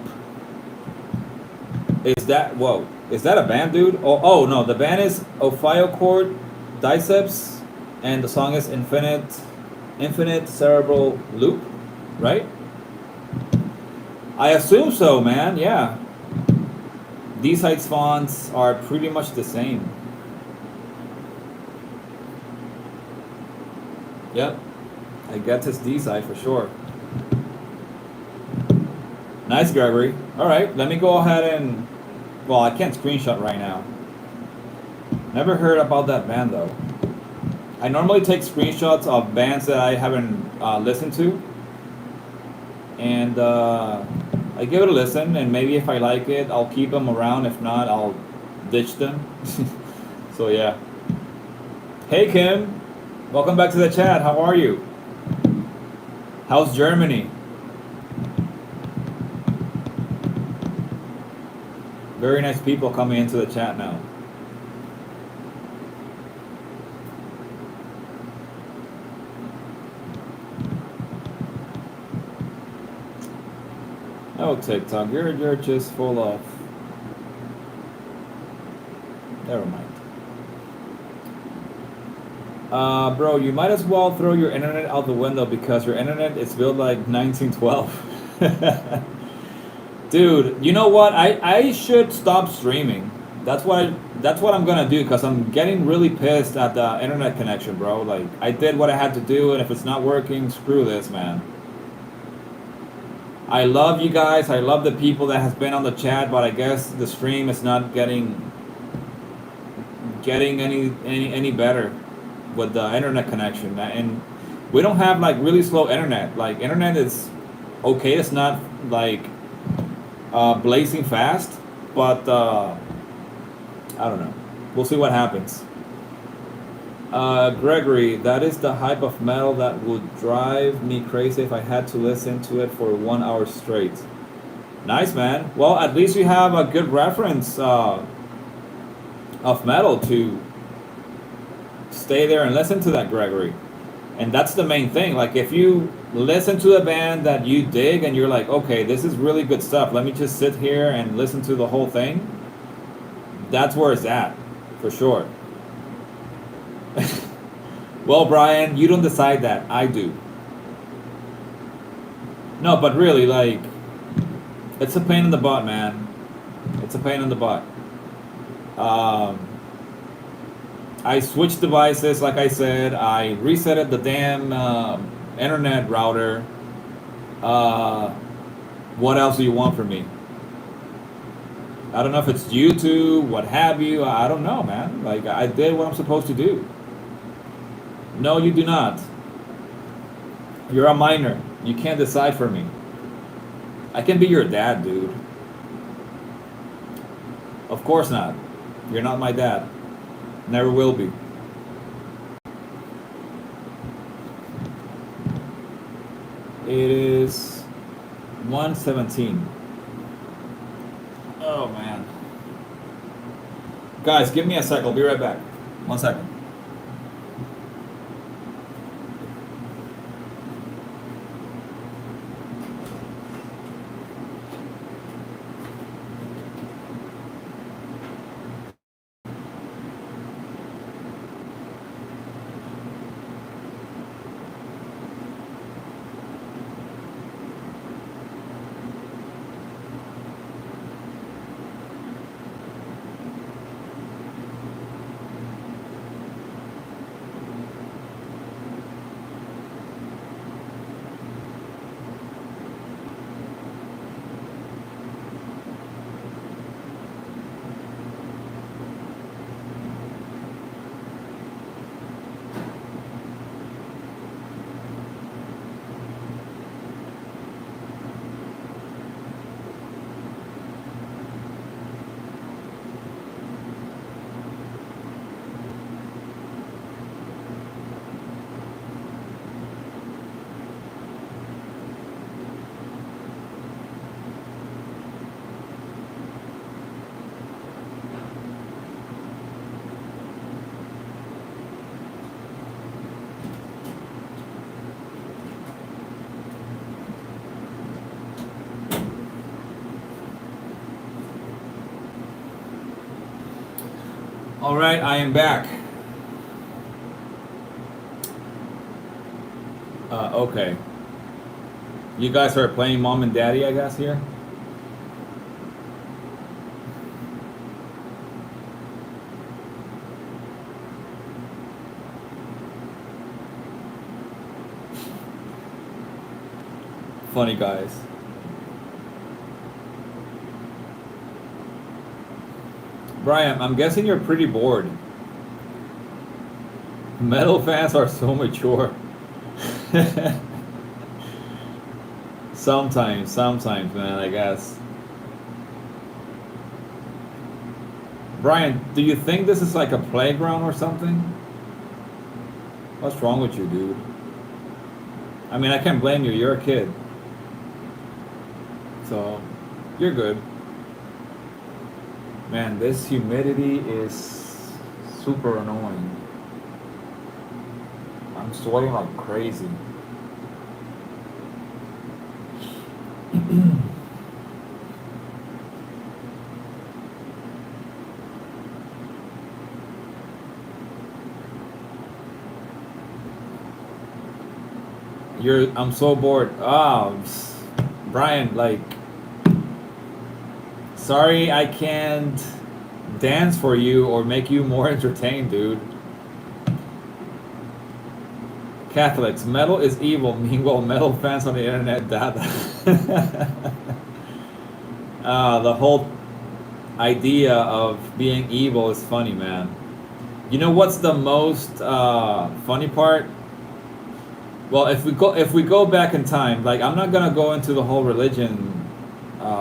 Is that, whoa, is that a band, dude? Oh no, the band is Ophiochord diceps, and the song is infinite cerebral loop, right? I assume so, man. Yeah. These sites fonts are pretty much the same. Yep. I get this D side for sure. Nice, Gregory. All right, let me go ahead and Well, I can't screenshot right now. Never heard about that band though. I normally take screenshots of bands that I haven't listened to, and I give it a listen, and maybe if I like it, I'll keep them around. If not, I'll ditch them. So yeah. Hey Kim, welcome back to the chat. How are you? How's Germany? Very nice people coming into the chat now. Oh, TikTok, you're just full of. Never mind. Bro, you might as well throw your internet out the window because your internet is built like 1912. Dude, you know what? I should stop streaming. That's what I'm gonna do because I'm getting really pissed at the internet connection, bro. Like I did what I had to do, and if it's not working, screw this, man. I love you guys. I love the people that has been on the chat, but I guess the stream is not getting any better with the internet connection, and we don't have like really slow internet. Like internet is okay. It's not like blazing fast, but I don't know. We'll see what happens. Gregory, that is the hype of metal that would drive me crazy if I had to listen to it for 1 hour straight. Nice, man. Well, at least you have a good reference of metal to stay there and listen to that, Gregory. And that's the main thing. Like, if you listen to a band that you dig and you're like, okay, this is really good stuff, let me just sit here and listen to the whole thing, that's where it's at, for sure. Well, Brian, you don't decide that. I do. No, but really, like, it's a pain in the butt, man. It's a pain in the butt. I switched devices, like I said. I resetted the damn internet router. What else do you want from me? I don't know if it's YouTube, what have you. I don't know, man. Like, I did what I'm supposed to do. No, you do not. You're a minor. You can't decide for me. I can be your dad, dude. Of course not. You're not my dad. Never will be. It is 1:17. Oh, man. Guys, give me a sec. I'll be right back. 1 second. All right, I am back. Okay. You guys are playing Mom and Daddy, I guess, here? Funny guys. Brian, I'm guessing you're pretty bored. Metal fans are so mature. Sometimes, man, I guess. Brian, do you think this is like a playground or something? What's wrong with you, dude? I mean, I can't blame you. You're a kid. So, you're good. Man, this humidity is super annoying. I'm sweating like crazy. I'm so bored. Brian, like, sorry I can't dance for you or make you more entertained, dude. Catholics, metal is evil. Meanwhile, metal fans on the internet, the whole idea of being evil is funny, man. You know what's the most funny part? Well, if we go back in time, like I'm not gonna go into the whole religion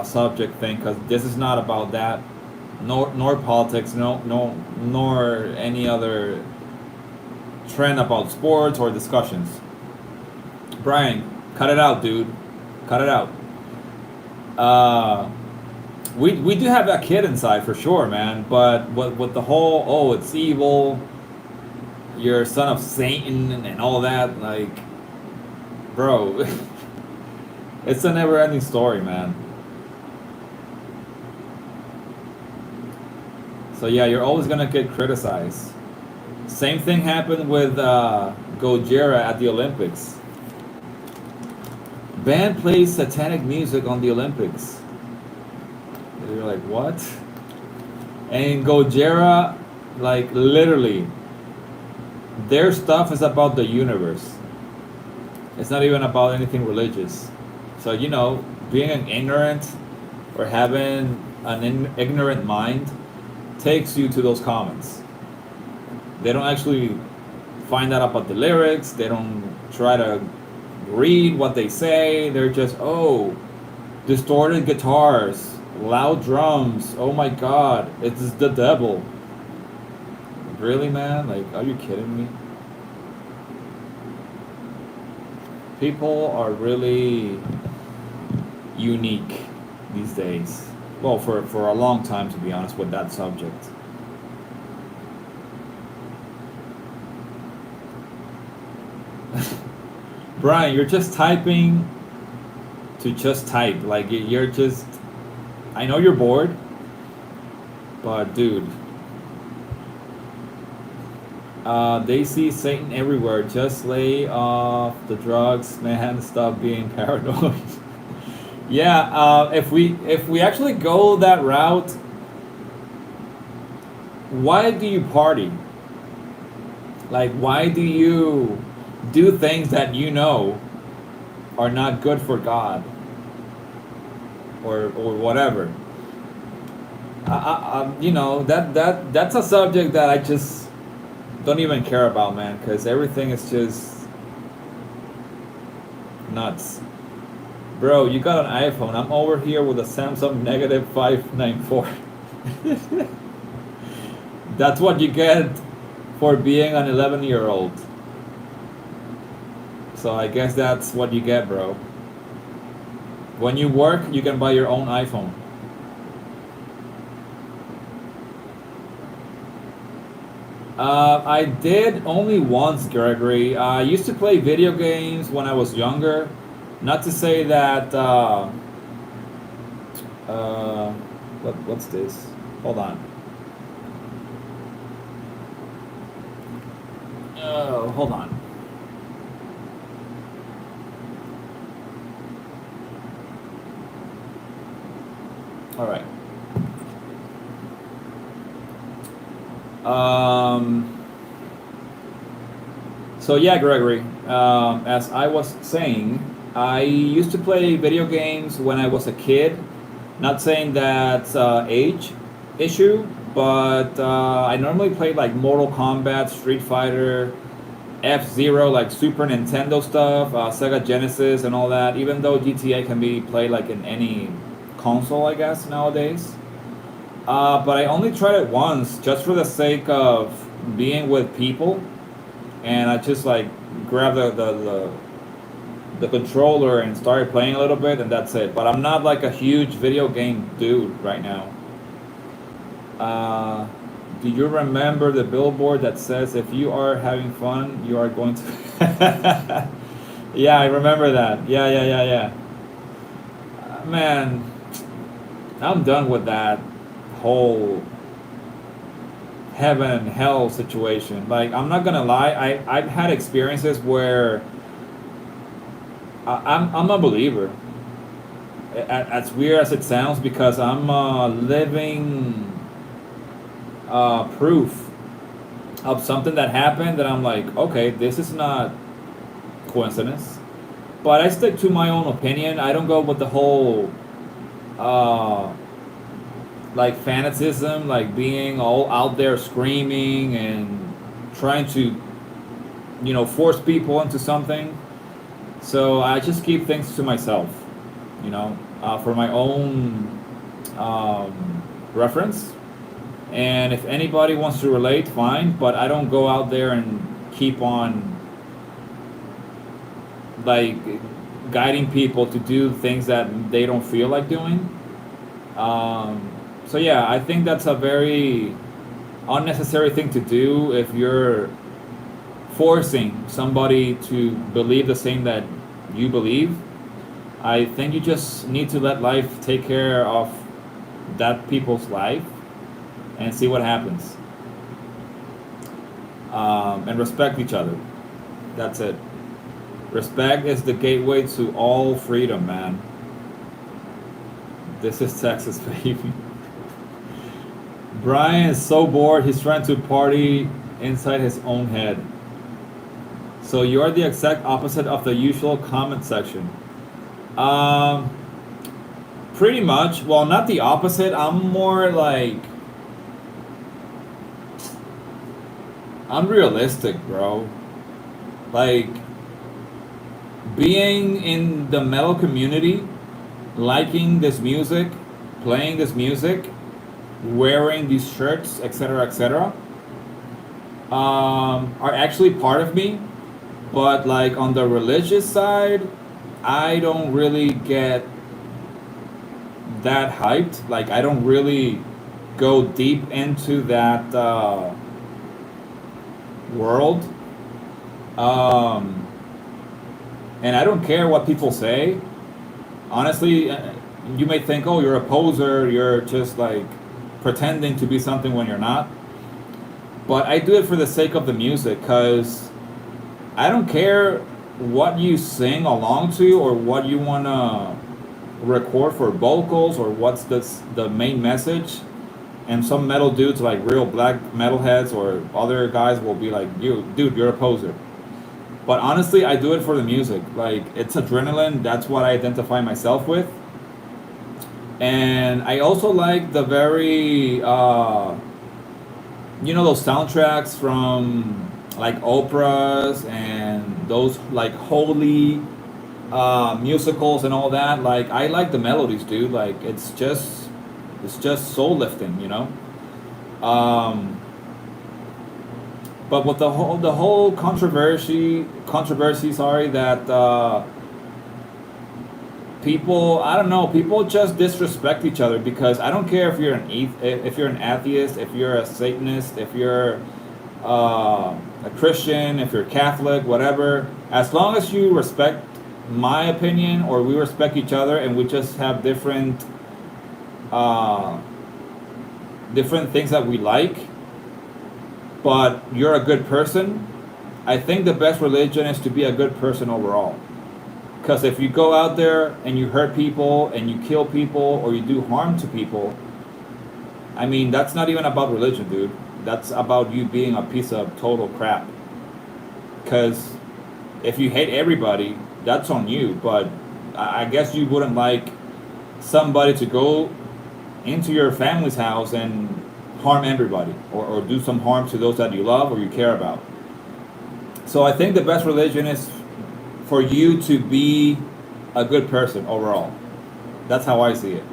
subject thing because this is not about that, nor politics, nor any other trend about sports or discussions. Brian, cut it out, dude. Cut it out. Uh, we do have that kid inside for sure, man. But with the whole it's evil, you're a son of Satan and all that, like, bro, it's a never-ending story, man. So yeah, you're always gonna get criticized. Same thing happened with Gojira at the Olympics. Band plays satanic music on the Olympics. And you're like, what? And Gojira, like literally, their stuff is about the universe. It's not even about anything religious. So being an ignorant or having an ignorant mind takes you to those comments. They don't actually find out about the lyrics. They don't try to read what they say. They're just, distorted guitars, loud drums. Oh my God, it's the devil. Really, man? Like, are you kidding me? People are really unique these days. Well, for a long time, to be honest, with that subject. Brian, you're just typing to just type. Like, you're just. I know you're bored, but dude. They see Satan everywhere. Just lay off the drugs, man. Stop being paranoid. Yeah, if we actually go that route, why do you party? Like, why do you do things that are not good for God or whatever? That's a subject that I just don't even care about, man, because everything is just nuts. Bro, you got an iPhone. I'm over here with a Samsung negative 594. That's what you get for being an 11-year-old. So I guess that's what you get, bro. When you work, you can buy your own iPhone. I did only once, Gregory. I used to play video games when I was younger. Not to say that. What's this? Hold on. Oh, hold on. All right. So yeah, Gregory. As I was saying, I used to play video games when I was a kid. Not saying that's age issue, But I normally play like Mortal Kombat, Street Fighter, F-Zero, like Super Nintendo stuff, Sega Genesis, and all that. Even though GTA can be played like in any console, I guess nowadays. But I only tried it once, just for the sake of being with people, and I just like grabbed the controller and started playing a little bit, and that's it. But I'm not like a huge video game dude right now. Uh, do you remember the billboard that says if you are having fun, you are going to? Yeah, I remember that. Yeah, yeah, yeah, yeah. Man, I'm done with that whole heaven and hell situation. Like, I'm not gonna lie, I've had experiences where I'm a believer. As weird as it sounds, because I'm living proof of something that happened that I'm like, okay, this is not coincidence. But I stick to my own opinion. I don't go with the whole uh, like fanaticism, like being all out there screaming and trying to, force people into something. So I just keep things to myself, for my own reference. And if anybody wants to relate, fine. But I don't go out there and keep on like guiding people to do things that they don't feel like doing. So yeah, I think that's a very unnecessary thing to do if you're forcing somebody to believe the same that you believe. I think you just need to let life take care of that people's life and see what happens. And respect each other. That's it. Respect is the gateway to all freedom, man. This is Texas, baby. Brian is so bored, he's trying to party inside his own head. So you're the exact opposite of the usual comment section. Um, Pretty much. Well, not the opposite. I'm more like unrealistic, bro. Like being in the metal community, liking this music, playing this music, wearing these shirts, etc., etc., are actually part of me. But like on the religious side, I don't really get that hyped. Like I don't really go deep into that world. Um, and I don't care what people say. Honestly, you may think, oh, you're a poser, you're just like pretending to be something when you're not. But I do it for the sake of the music, because I don't care what you sing along to or what you want to record for vocals or what's the main message. And some metal dudes, like real black metalheads or other guys, will be like, you, dude, you're a poser. But honestly, I do it for the music. Like, it's adrenaline. That's what I identify myself with. And I also like the very, those soundtracks from like operas and those like holy musicals and all that. Like, I like the melodies, dude. Like, it's just soul lifting. Um, but with the whole controversy, sorry, that people, I don't know, people just disrespect each other. Because I don't care if you're an atheist, if you're a Satanist, if you're a Christian, if you're Catholic, whatever. As long as you respect my opinion, or we respect each other, and we just have uh, different things that we like, but you're a good person. I think the best religion is to be a good person overall. Because if you go out there and you hurt people and you kill people or you do harm to people, I mean, that's not even about religion, dude. That's about you being a piece of total crap. Because if you hate everybody, that's on you. But I guess you wouldn't like somebody to go into your family's house and harm everybody, or do some harm to those that you love or you care about. So I think the best religion is for you to be a good person overall. That's how I see it.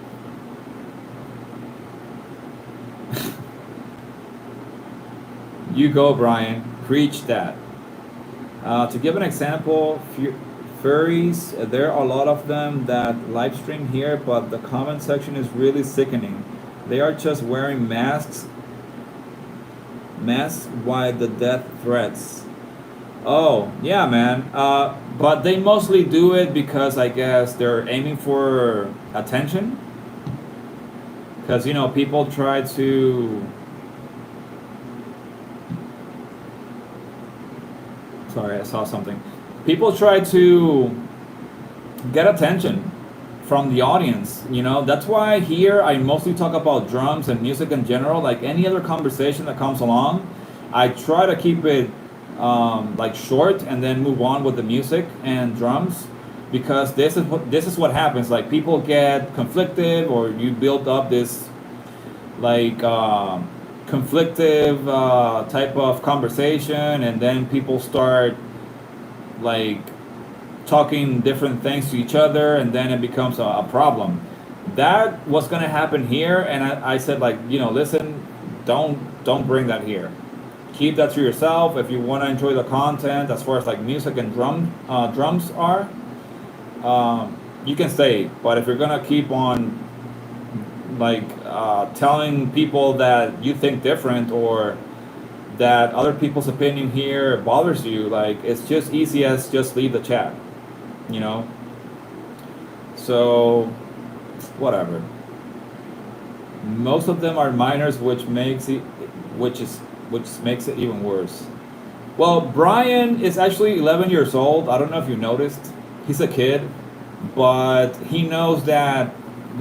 You go, Brian. Preach that. To give an example, furries, there are a lot of them that live stream here, but the comment section is really sickening. They are just wearing masks while the death threats. Oh, yeah, man. But they mostly do it because I guess they're aiming for attention. Because, you know, people try to... Sorry, I saw something. People try to get attention from the audience, you know. That's why here I mostly talk about drums and music in general. Like any other conversation that comes along, I try to keep it like short and then move on with the music and drums, because this is what happens. Like people get conflicted, or you build up this like conflictive type of conversation, and then people start like talking different things to each other, and then it becomes a problem. That was gonna happen here, and I said, like, you know, listen, don't bring that here. Keep that to yourself. If you want to enjoy the content as far as like music and drums are, you can stay. But if you're gonna keep on like telling people that you think different, or that other people's opinion here bothers you, like, it's just easy as just leave the chat, you know. So whatever. Most of them are minors, which makes it even worse. Well, Brian is actually 11 years old. I don't know if you noticed. He's a kid, but he knows that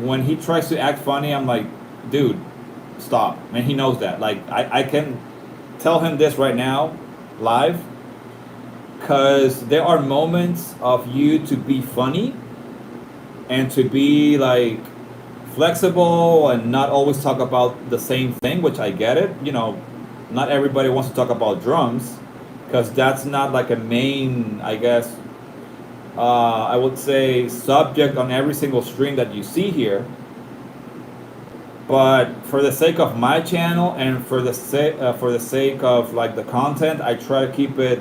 when he tries to act funny, I'm like, dude, stop. And he knows that. Like, I can tell him this right now, live, because there are moments of you to be funny and to be like flexible and not always talk about the same thing, which I get it. You know, not everybody wants to talk about drums, because that's not like a main, I guess, I would say, subject on every single stream that you see here. But for the sake of my channel and for the sake of like the content, I try to keep it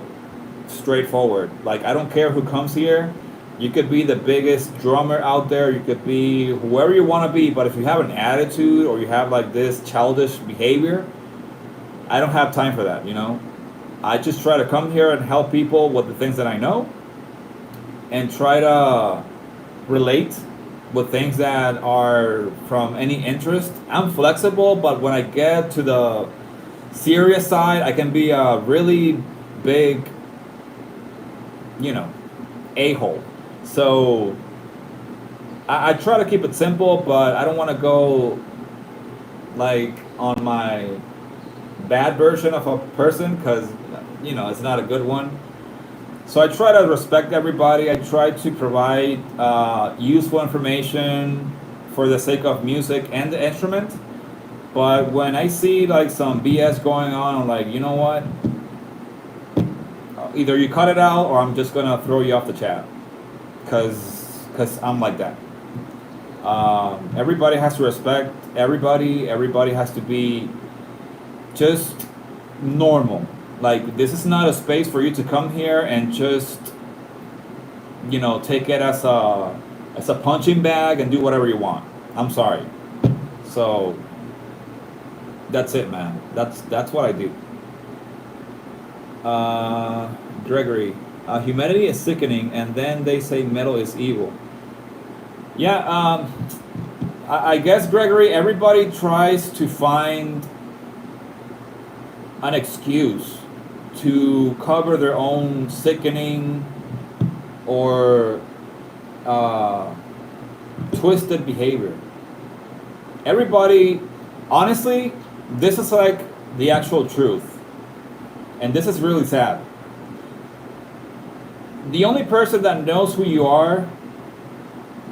straightforward. Like, I don't care who comes here. You could be the biggest drummer out there. You could be whoever you want to be. But if you have an attitude, or you have like this childish behavior, I don't have time for that, you know. I just try to come here and help people with the things that I know, and try to relate with things that are from any interest. I'm flexible, but when I get to the serious side, I can be a really big, you know, a-hole. So I try to keep it simple, but I don't want to go like on my bad version of a person, because, you know, it's not a good one. So I try to respect everybody. I try to provide useful information for the sake of music and the instrument. But when I see like some BS going on, I'm like, you know what? Either you cut it out, or I'm just gonna throw you off the chat, because I'm like that. Everybody has to respect everybody. Everybody has to be just normal. Like, this is not a space for you to come here and just, you know, take it as a punching bag and do whatever you want. I'm sorry. So that's it, man. That's what I do. Gregory, humanity is sickening, and then they say metal is evil. Yeah, I guess, Gregory, everybody tries to find an excuse to cover their own sickening or twisted behavior. Everybody, honestly, this is like the actual truth. And this is really sad. The only person that knows who you are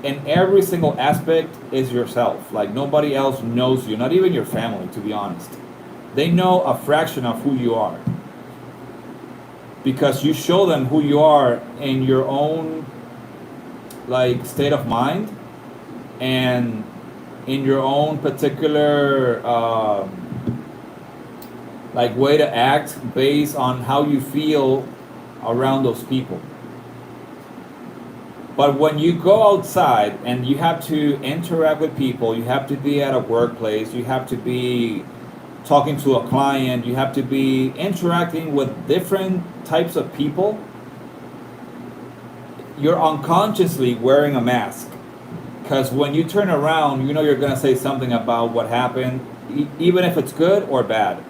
in every single aspect is yourself. Like, nobody else knows you, not even your family, to be honest. They know a fraction of who you are because you show them who you are in your own like state of mind and in your own particular like way to act based on how you feel around those people. But when you go outside and you have to interact with people, you have to be at a workplace, you have to be talking to a client, you have to be interacting with different types of people, you're unconsciously wearing a mask. Because when you turn around, you know you're going to say something about what happened, even if it's good or bad.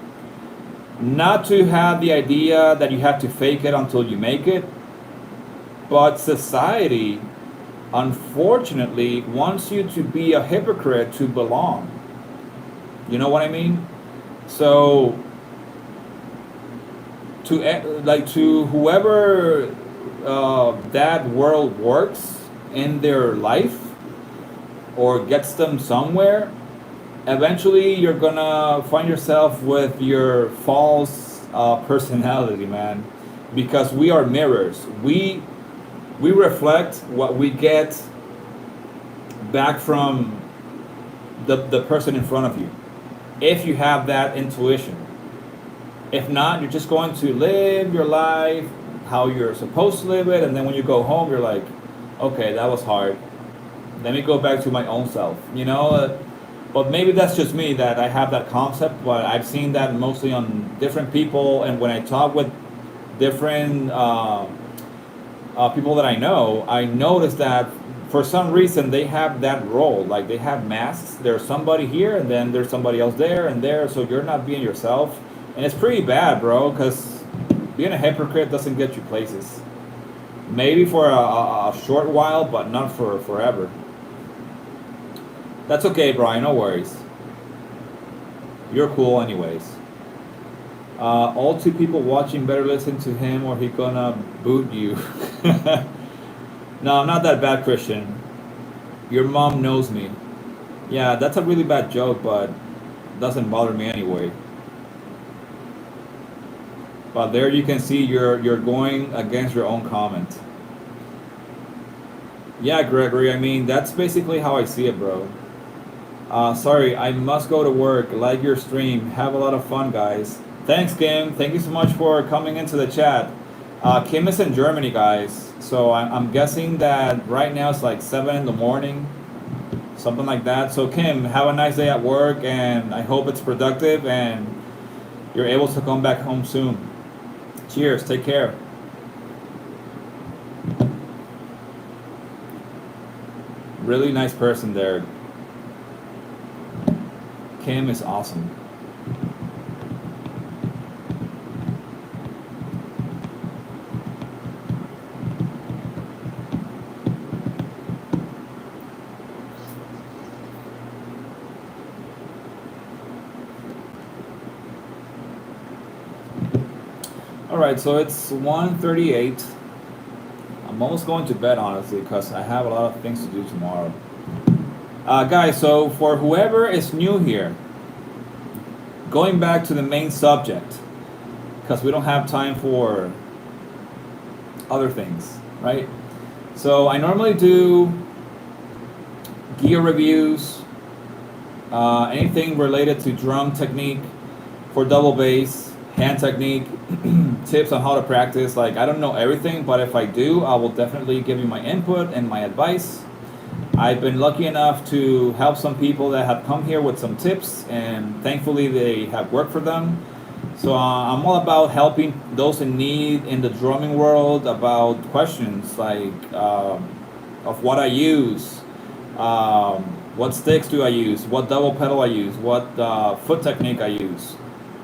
Not to have the idea that you have to fake it until you make it, but society, unfortunately, wants you to be a hypocrite to belong. You know what I mean? So, to whoever that world works in their life or gets them somewhere, eventually you're gonna find yourself with your false personality, man. Because we are mirrors. We reflect what we get back from the person in front of you. If you have that intuition. If not, you're just going to live your life how you're supposed to live it, and then when you go home, you're like, okay, that was hard. Let me go back to my own self, you know? But maybe that's just me that I have that concept, but I've seen that mostly on different people, and when I talk with different people that I know, I notice that for some reason they have that role. Like they have masks. There's somebody here, and then there's somebody else there and there. So you're not being yourself, and it's pretty bad, bro. Because being a hypocrite doesn't get you places. Maybe for a short while, but not for forever. That's okay, Brian. No worries. You're cool, anyways. All two people watching better listen to him or he gonna boot you. No, I'm not that bad, Christian. Your mom knows me. Yeah, that's a really bad joke, but doesn't bother me anyway. But there you can see you're going against your own comment. Yeah, Gregory, I mean, that's basically how I see it, bro. Sorry, I must go to work. Like your stream. Have a lot of fun, guys. Thanks, Kim. Thank you so much for coming into the chat. Kim is in Germany, guys. So I'm guessing that right now it's like 7 in the morning, something like that. So, Kim, have a nice day at work, and I hope it's productive and you're able to come back home soon. Cheers. Take care. Really nice person there. Kim is awesome. Alright, so it's 1:38. I'm almost going to bed, honestly, because I have a lot of things to do tomorrow. Guys, so for whoever is new here, going back to the main subject, because we don't have time for other things, right? So I normally do gear reviews, anything related to drum technique for double bass, hand technique, tips on how to practice. Like, I don't know everything, but if I do, I will definitely give you my input and my advice. I've been lucky enough to help some people that have come here with some tips, and thankfully they have worked for them. So I'm all about helping those in need in the drumming world, about questions like of what I use, what sticks do I use, what double pedal I use, what foot technique I use,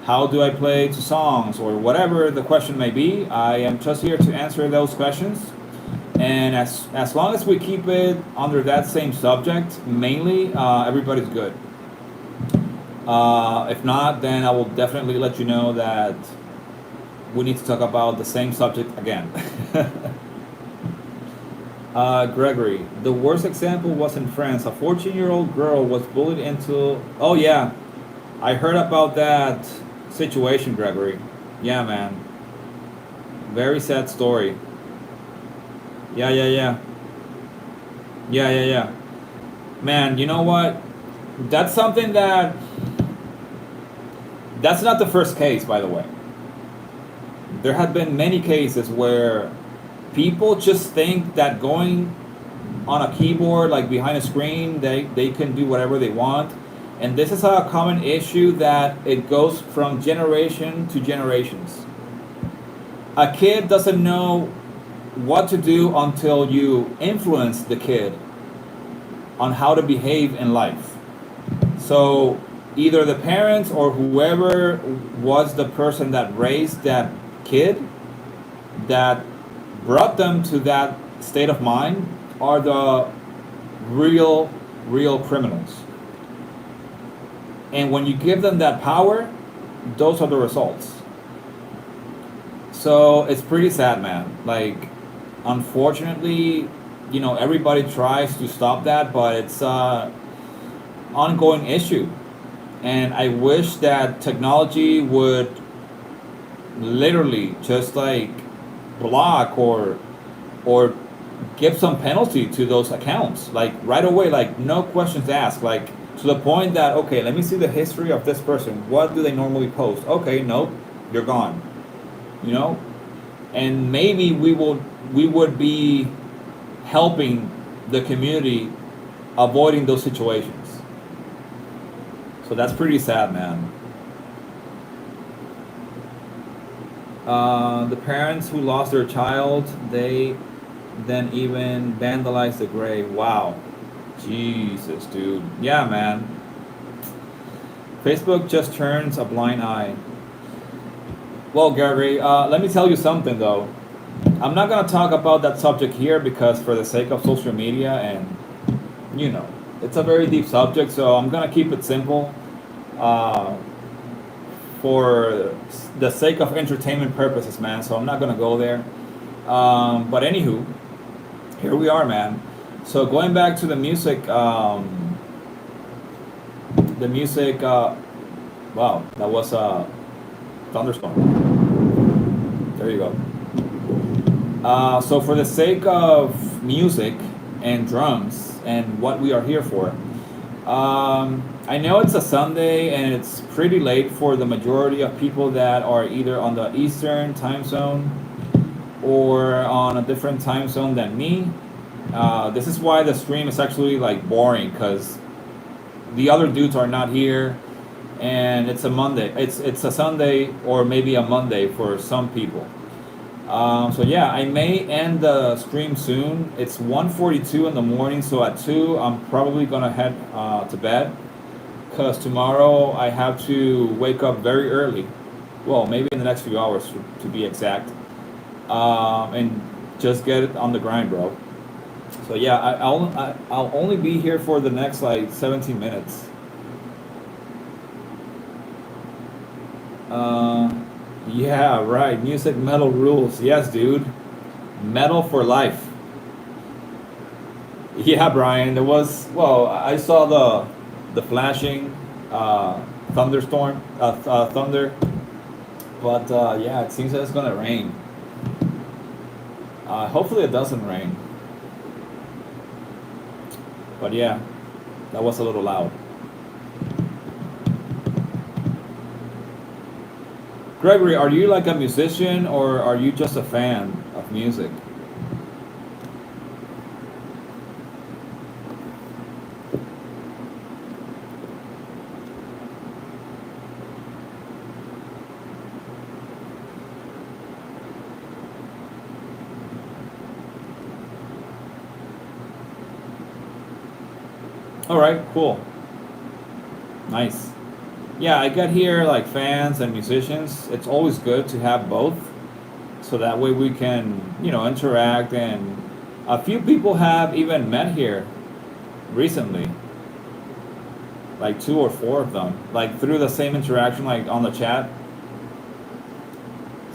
how do I play to songs, or whatever the question may be. I am just here to answer those questions. And as long as we keep it under that same subject, mainly, everybody's good. If not, then I will definitely let you know that we need to talk about the same subject again. Gregory, the worst example was in France. A 14-year-old girl was bullied into... Oh, yeah. I heard about that situation, Gregory. Yeah, man. Very sad story. Yeah, yeah, yeah. Yeah, yeah, yeah. Man, you know what? That's something that. That's not the first case, by the way. There have been many cases where people just think that going on a keyboard, like behind a screen, they can do whatever they want. And this is a common issue that it goes from generation to generations. A kid doesn't know what to do until you influence the kid on how to behave in life. So either the parents or whoever was the person that raised that kid that brought them to that state of mind are the real criminals. And when you give them that power, those are the results. So it's pretty sad, man. Like, unfortunately, everybody tries to stop that, but it's a ongoing issue. And I wish that technology would literally just like block or give some penalty to those accounts, like right away, like no questions asked, like to the point that, okay, let me see the history of this person. What do they normally post? Okay, nope, you're gone. You know, and maybe we would be helping the community avoiding those situations. So that's pretty sad, man. The parents who lost their child, they then even vandalized the grave. Wow. Jesus, dude. Yeah, man. Facebook just turns a blind eye. Well, Gary, let me tell you something, though. I'm not going to talk about that subject here because, for the sake of social media, and, it's a very deep subject, so I'm going to keep it simple. Uh, for the sake of entertainment purposes, man. So I'm not gonna go there. But anywho, here we are, man. So going back to the music, wow, that was a thunderstorm. There you go. So for the sake of music and drums and what we are here for, I know it's a Sunday and it's pretty late for the majority of people that are either on the Eastern time zone or on a different time zone than me. This is why the stream is actually like boring, because the other dudes are not here, and it's a Monday. It's a Sunday or maybe a Monday for some people. So yeah, I may end the stream soon. It's 1:42 in the morning, so at 2 I'm probably gonna head to bed, because tomorrow I have to wake up very early. Well, maybe in the next few hours to be exact, and just get it on the grind, bro. So yeah, I'll only be here for the next like 17 minutes. Uh, yeah, right. Music metal rules. Yes, dude. Metal for life. Yeah, Brian. There was, well, I saw the flashing thunderstorm, thunder, but yeah, it seems that it's gonna rain. Hopefully, it doesn't rain. But yeah, that was a little loud. Gregory, are you like a musician or are you just a fan of music? All right, cool. Nice. Yeah, I got here like fans and musicians. It's always good to have both, so that way we can, interact. And a few people have even met here recently, like 2 or 4 of them, like through the same interaction, like on the chat.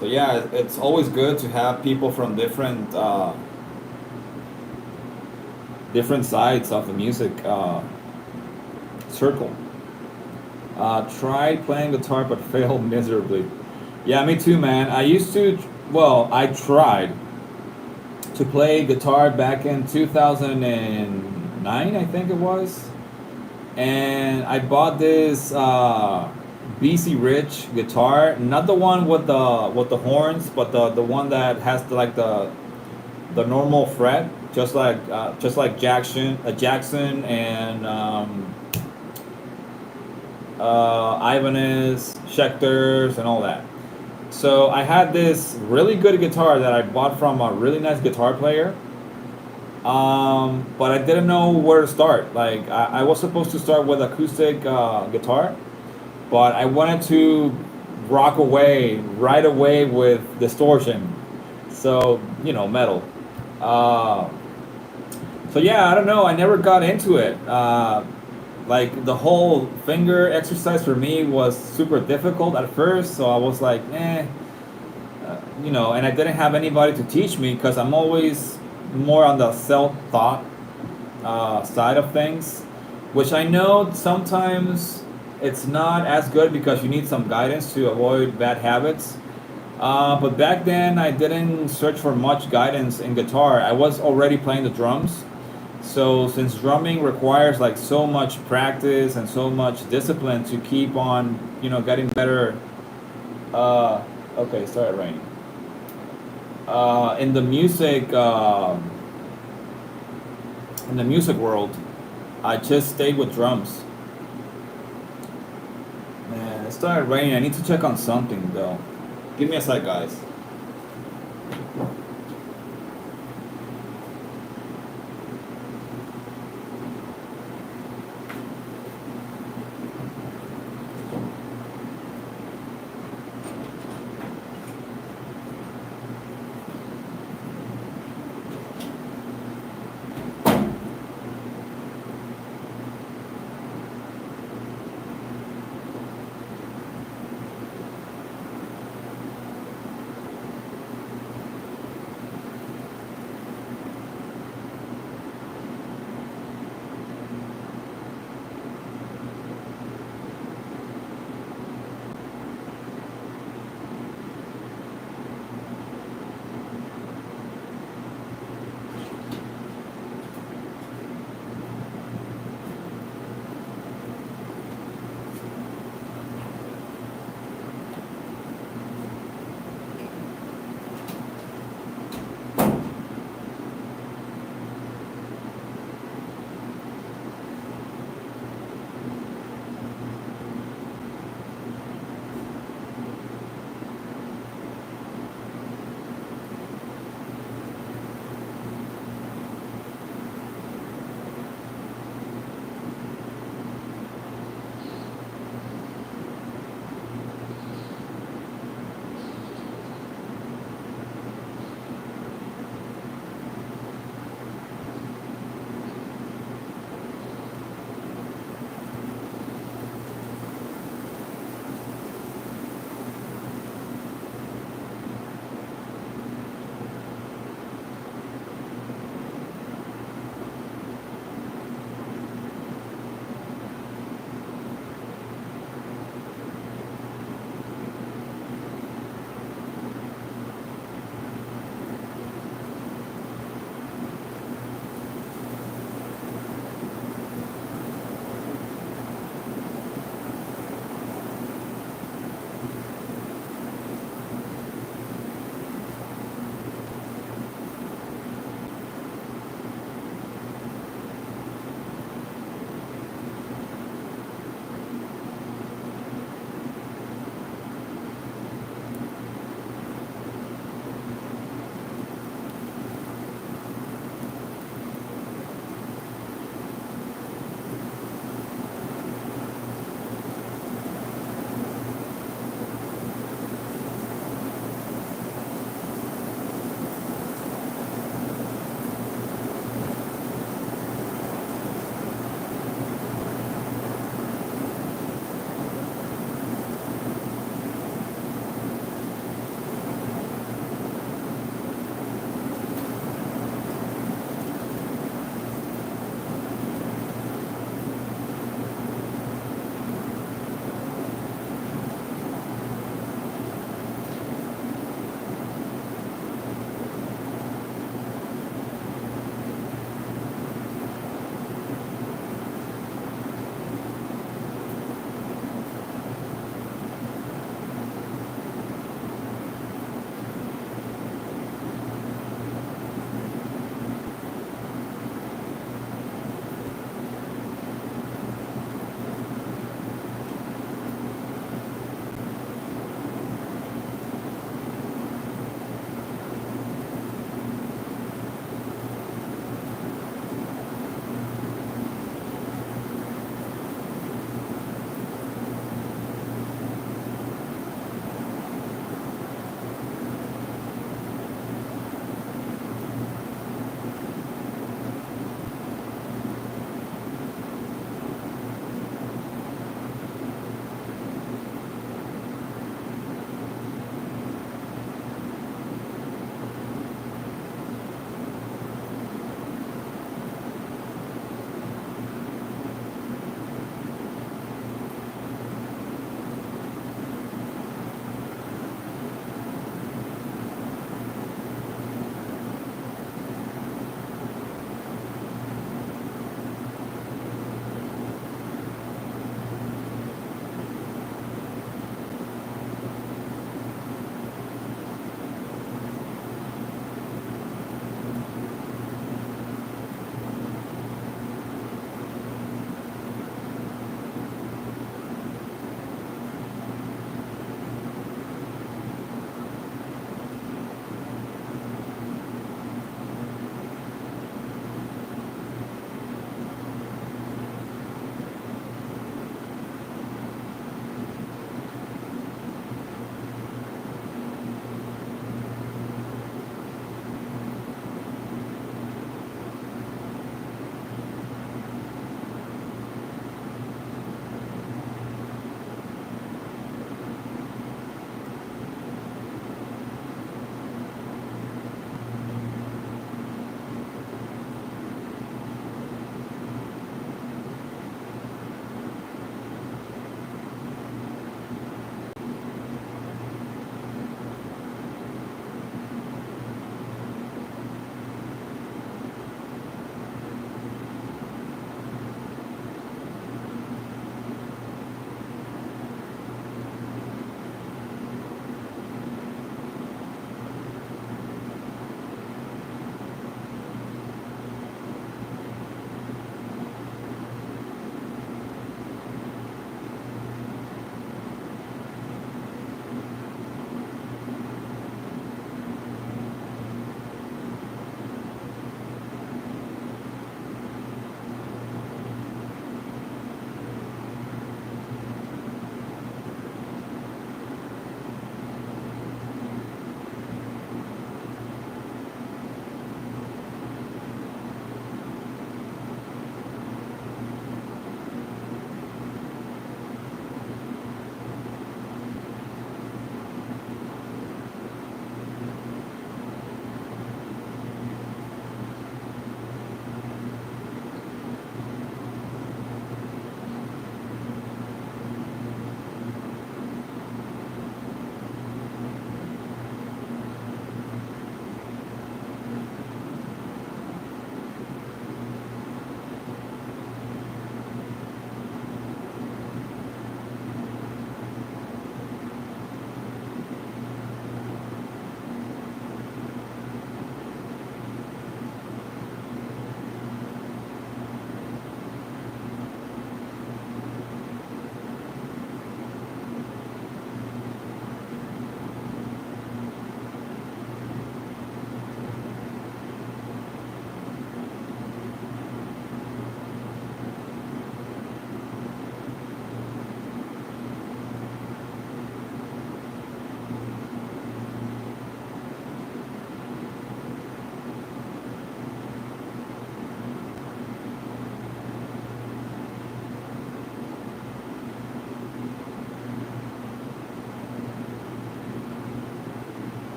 So yeah, it's always good to have people from different sides of the music circle. Tried playing guitar but failed miserably. Yeah, me too, man. I used to, well, I tried to play guitar back in 2009, I think it was. And I bought this BC Rich guitar, not the one with the horns, but the one that has the normal fret, just like Jackson and Ibanez, Schecters, and all that. So I had this really good guitar that I bought from a really nice guitar player. But I didn't know where to start. Like I was supposed to start with acoustic guitar, but I wanted to rock away right away with distortion. So metal. Uh, so yeah, I don't know. I never got into it. Like the whole finger exercise for me was super difficult at first. So I was like, and I didn't have anybody to teach me because I'm always more on the self-thought side of things, which I know sometimes it's not as good because you need some guidance to avoid bad habits. But back then, I didn't search for much guidance in guitar. I was already playing the drums. So since drumming requires like so much practice and so much discipline to keep on, getting better. Uh, okay, it started raining. In the music, world, I just stayed with drums. Man, it started raining. I need to check on something though. Give me a sec, guys.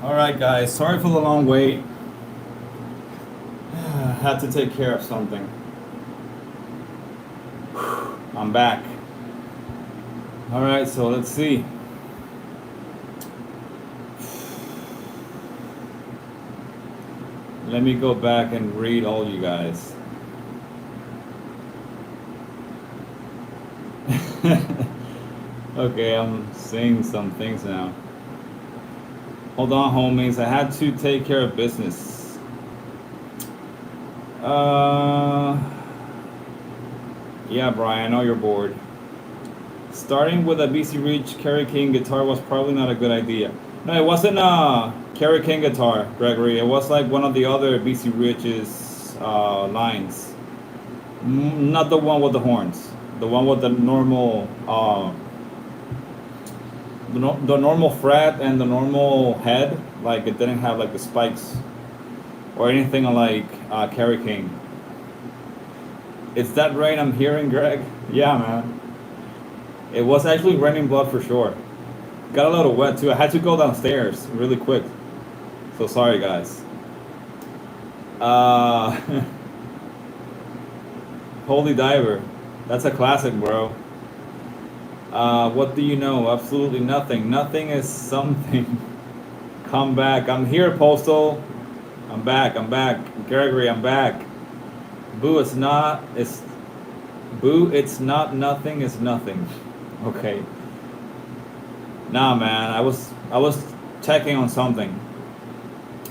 Alright, guys, sorry for the long wait. Had to take care of something. I'm back. Alright, so let's see. Let me go back and read all you guys. Okay, I'm seeing some things now. Hold on, homies. I had to take care of business. Yeah, Brian, I know you're bored. Starting with a BC Reach Kerry King guitar was probably not a good idea. No, it wasn't a Kerry King guitar, Gregory. It was like one of the other BC Rich's lines. Not the one with the horns. The one with the normal, the normal fret and the normal head. Like it didn't have like the spikes or anything like Kerry King. It's that rain I'm hearing, Greg? Yeah, man. It was actually raining blood for sure. Got a little wet too. I had to go downstairs really quick. So sorry, guys. Holy Diver. That's a classic, bro. What do you know? Absolutely nothing. Nothing is something. Come back. I'm here, Postal. I'm back. I'm back. Gregory, I'm back. Boo, it's not. It's boo. It's not. Nothing is nothing. Okay. Nah, man. I was checking on something.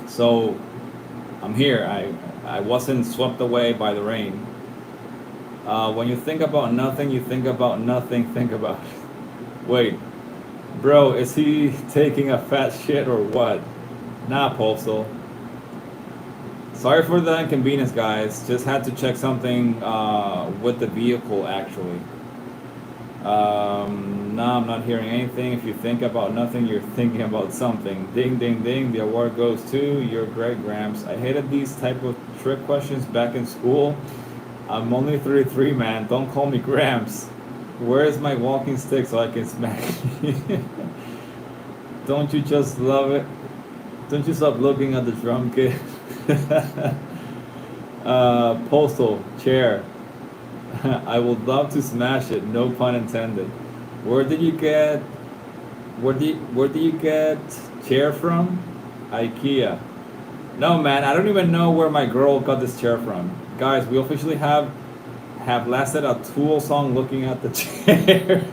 So I'm here. I wasn't swept away by the rain. When you think about nothing, you think about nothing. Think about. Wait, bro, is he taking a fat shit or what? Nah, Postal. Sorry for the inconvenience, guys. Just had to check something with the vehicle, actually. No, I'm not hearing anything. If you think about nothing, you're thinking about something. Ding, ding, ding. The award goes to your great Gramps. I hated these type of trick questions back in school. I'm only 33, man. Don't call me Gramps. Where is my walking stick so I can smack you? Don't you just love it? Don't you stop looking at the drum kit? Postal chair. I would love to smash it. No pun intended. Where did you get? Where do you get chair from? IKEA. No, man. I don't even know where my girl got this chair from. Guys, we officially have lasted a Tool song looking at the chair.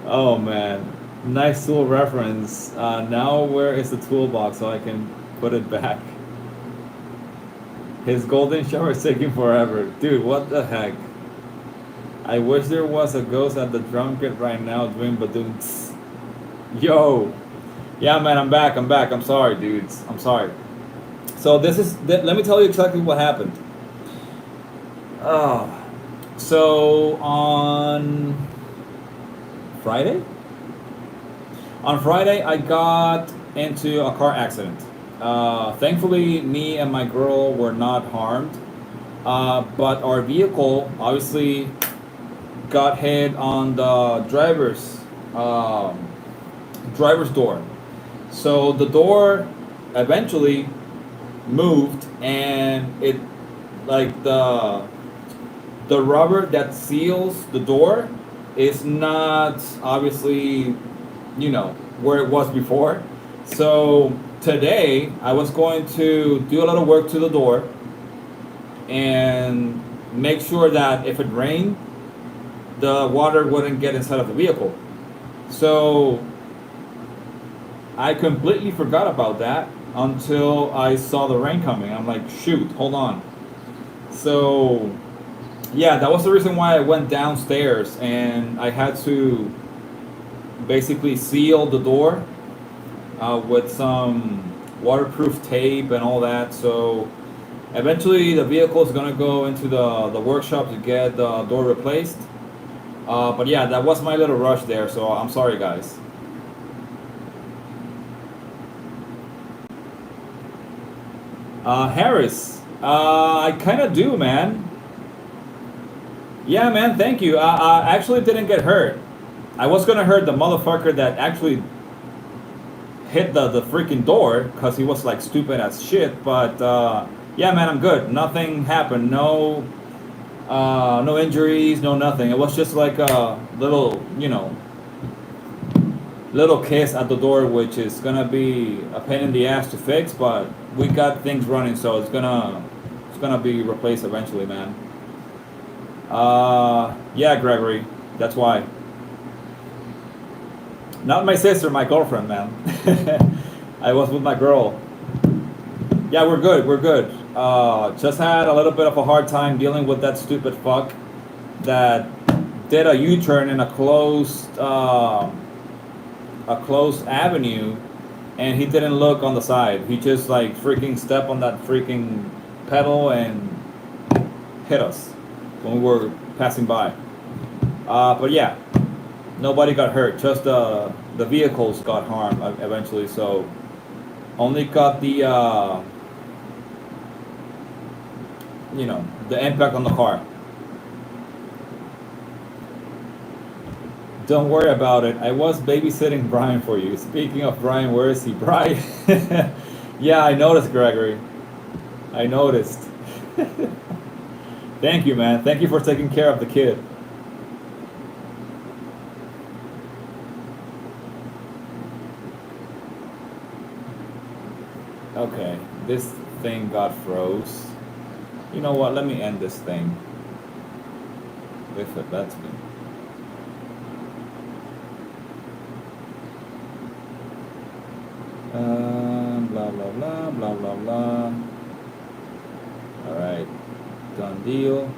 Oh man, nice Tool reference. Now where is the toolbox so I can put it back? His golden shower is taking forever. Dude, what the heck? I wish there was a ghost at the drum kit right now doing badoons. Yo. Yeah, man, I'm back. I'm sorry, dudes. I'm sorry. So let me tell you exactly what happened. So on Friday? On Friday, I got into a car accident. Thankfully, me and my girl were not harmed, but our vehicle obviously got hit on the driver's door. So the door eventually moved, and it like the rubber that seals the door is not obviously, where it was before. So today I was going to do a little work to the door and make sure that if it rained, the water wouldn't get inside of the vehicle. So I completely forgot about that until I saw the rain coming. I'm like, shoot, hold on. So yeah, that was the reason why I went downstairs and I had to basically seal the door with some waterproof tape and all that. So eventually the vehicle is gonna go into the workshop to get the door replaced. But yeah, that was my little rush there, so I'm sorry, guys. Harris, I kind of do, man. Yeah, man, thank you. I actually didn't get hurt. I was gonna hurt the motherfucker that actually hit the freaking door because he was like stupid as shit. But yeah, man, I'm good. Nothing happened. No injuries, no nothing. It was just like a little, little kiss at the door, which is gonna be a pain in the ass to fix. But we got things running, so it's gonna be replaced eventually, man. Yeah, Gregory, that's why. Not my sister, my girlfriend, man. I was with my girl. Yeah, we're good. We're good. Just had a little bit of a hard time dealing with that stupid fuck that did a U-turn in a closed avenue, and he didn't look on the side. He just like freaking stepped on that freaking pedal and hit us when we were passing by. But yeah, nobody got hurt. Just the vehicles got harmed eventually. So only got the impact on the car. Don't worry about it. I was babysitting Brian for you. Speaking of Brian, where is he? Brian. Yeah, I noticed, Gregory. I noticed. Thank you, man. Thank you for taking care of the kid. Okay, this thing got froze. You know what? Let me end this thing. If it lets me. Blah blah blah blah blah blah. All right, done deal.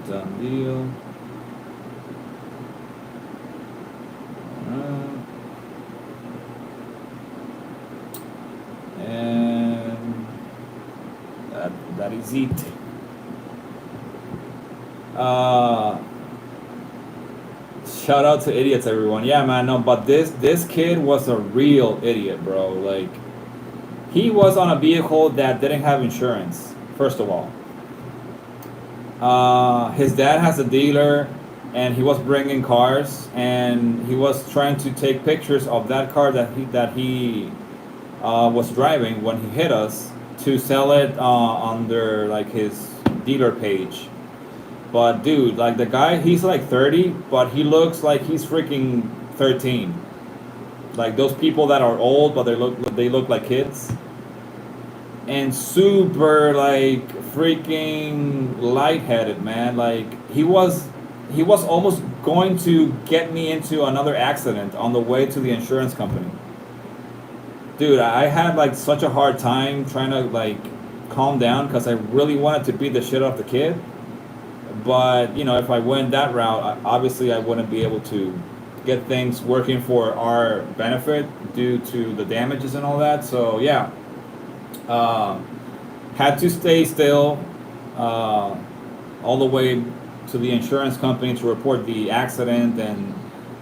Done deal. And that is it. Shout out to idiots, everyone. Yeah, man. No, but this kid was a real idiot, bro. Like, he was on a vehicle that didn't have insurance. First of all, his dad has a dealer, and he was bringing cars, and he was trying to take pictures of that car that he was driving when he hit us to sell it under like his dealer page. But dude, like the guy, he's like 30, but he looks like he's freaking 13. Like those people that are old, but they look like kids. And super like freaking lightheaded, man. Like he was almost going to get me into another accident on the way to the insurance company. Dude, I had like such a hard time trying to like calm down because I really wanted to beat the shit out of the kid. But if I went that route, obviously I wouldn't be able to get things working for our benefit due to the damages and all that. So yeah, had to stay still all the way to the insurance company to report the accident and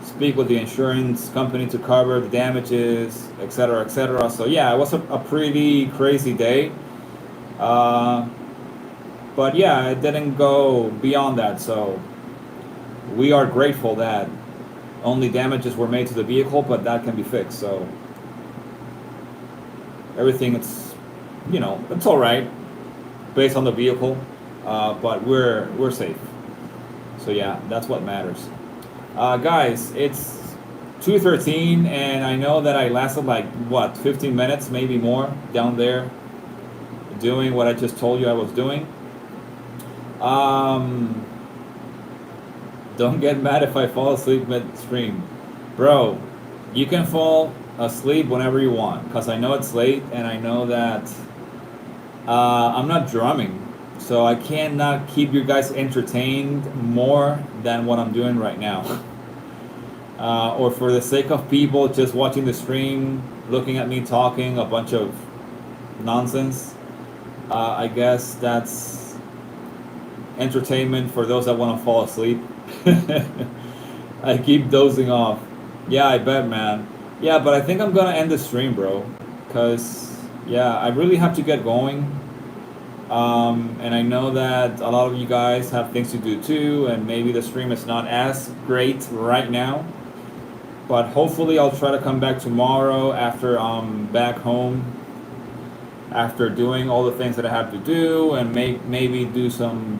speak with the insurance company to cover the damages, etc., etc. So yeah, it was a pretty crazy day. But yeah, it didn't go beyond that. So we are grateful that only damages were made to the vehicle, but that can be fixed. So everything it's all right based on the vehicle, but we're safe. So yeah, that's what matters. Guys, it's 2:13, and I know that I lasted like what 15 minutes, maybe more, down there doing what I just told you I was doing. Um, don't get mad if I fall asleep mid-stream. Bro, you can fall asleep whenever you want, because I know it's late, and I know that I'm not drumming, so I cannot keep you guys entertained more than what I'm doing right now. Or for the sake of people just watching the stream, looking at me talking a bunch of nonsense, I guess that's entertainment for those that want to fall asleep. I keep dozing off. Yeah, I bet, man. Yeah, but I think I'm gonna end the stream, bro. Cause yeah, I really have to get going. And I know that a lot of you guys have things to do too, and maybe the stream is not as great right now. But hopefully I'll try to come back tomorrow after I'm back home, after doing all the things that I have to do, and maybe do some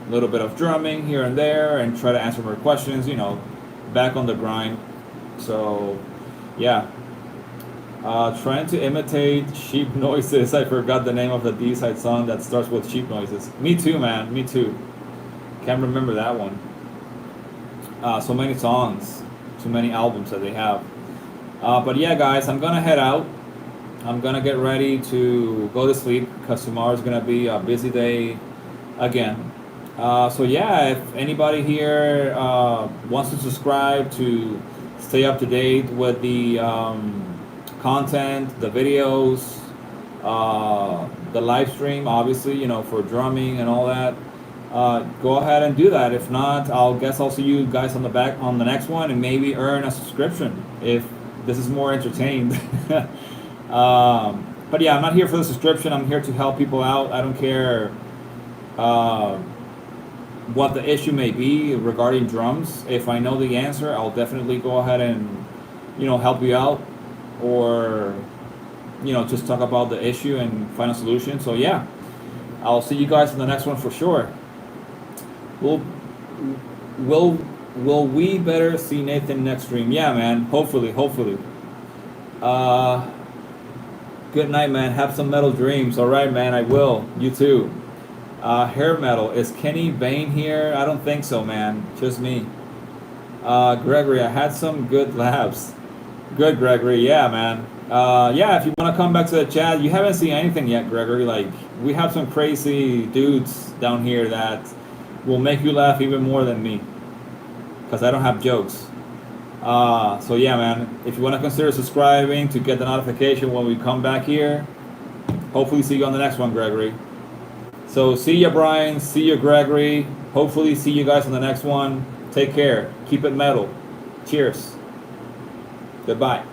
little bit of drumming here and there, and try to answer more questions, back on the grind. So yeah, trying to imitate sheep noises. I forgot the name of the D-side song that starts with sheep noises. Me too, man, me too. Can't remember that one. So many songs, too many albums that they have. But yeah, guys, I'm gonna head out. I'm gonna get ready to go to sleep because tomorrow's gonna be a busy day again. So yeah, if anybody here wants to subscribe to stay up to date with the content, the videos, the live stream, obviously, for drumming and all that, go ahead and do that. If not, I'll see you guys on the next one, and maybe earn a subscription if this is more entertained. But yeah, I'm not here for the subscription. I'm here to help people out. I don't care what the issue may be regarding drums. If I know the answer, I'll definitely go ahead and help you out, or just talk about the issue and find a solution. So yeah, I'll see you guys in the next one for sure. Will we better see Nathan next stream? Yeah, man. Hopefully. Good night, man. Have some metal dreams. All right, man. I will. You too. Hair metal. Is Kenny Bain here? I don't think so, man. Just me. Gregory, I had some good laughs. Good, Gregory. Yeah, man. Yeah, if you want to come back to the chat, you haven't seen anything yet, Gregory. Like, we have some crazy dudes down here that will make you laugh even more than me, because I don't have jokes. So yeah, man, if you want to consider subscribing to get the notification when we come back here, hopefully see you on the next one, Gregory. So see ya, Brian. See ya, Gregory. Hopefully see you guys on the next one. Take care. Keep it metal. Cheers. Goodbye.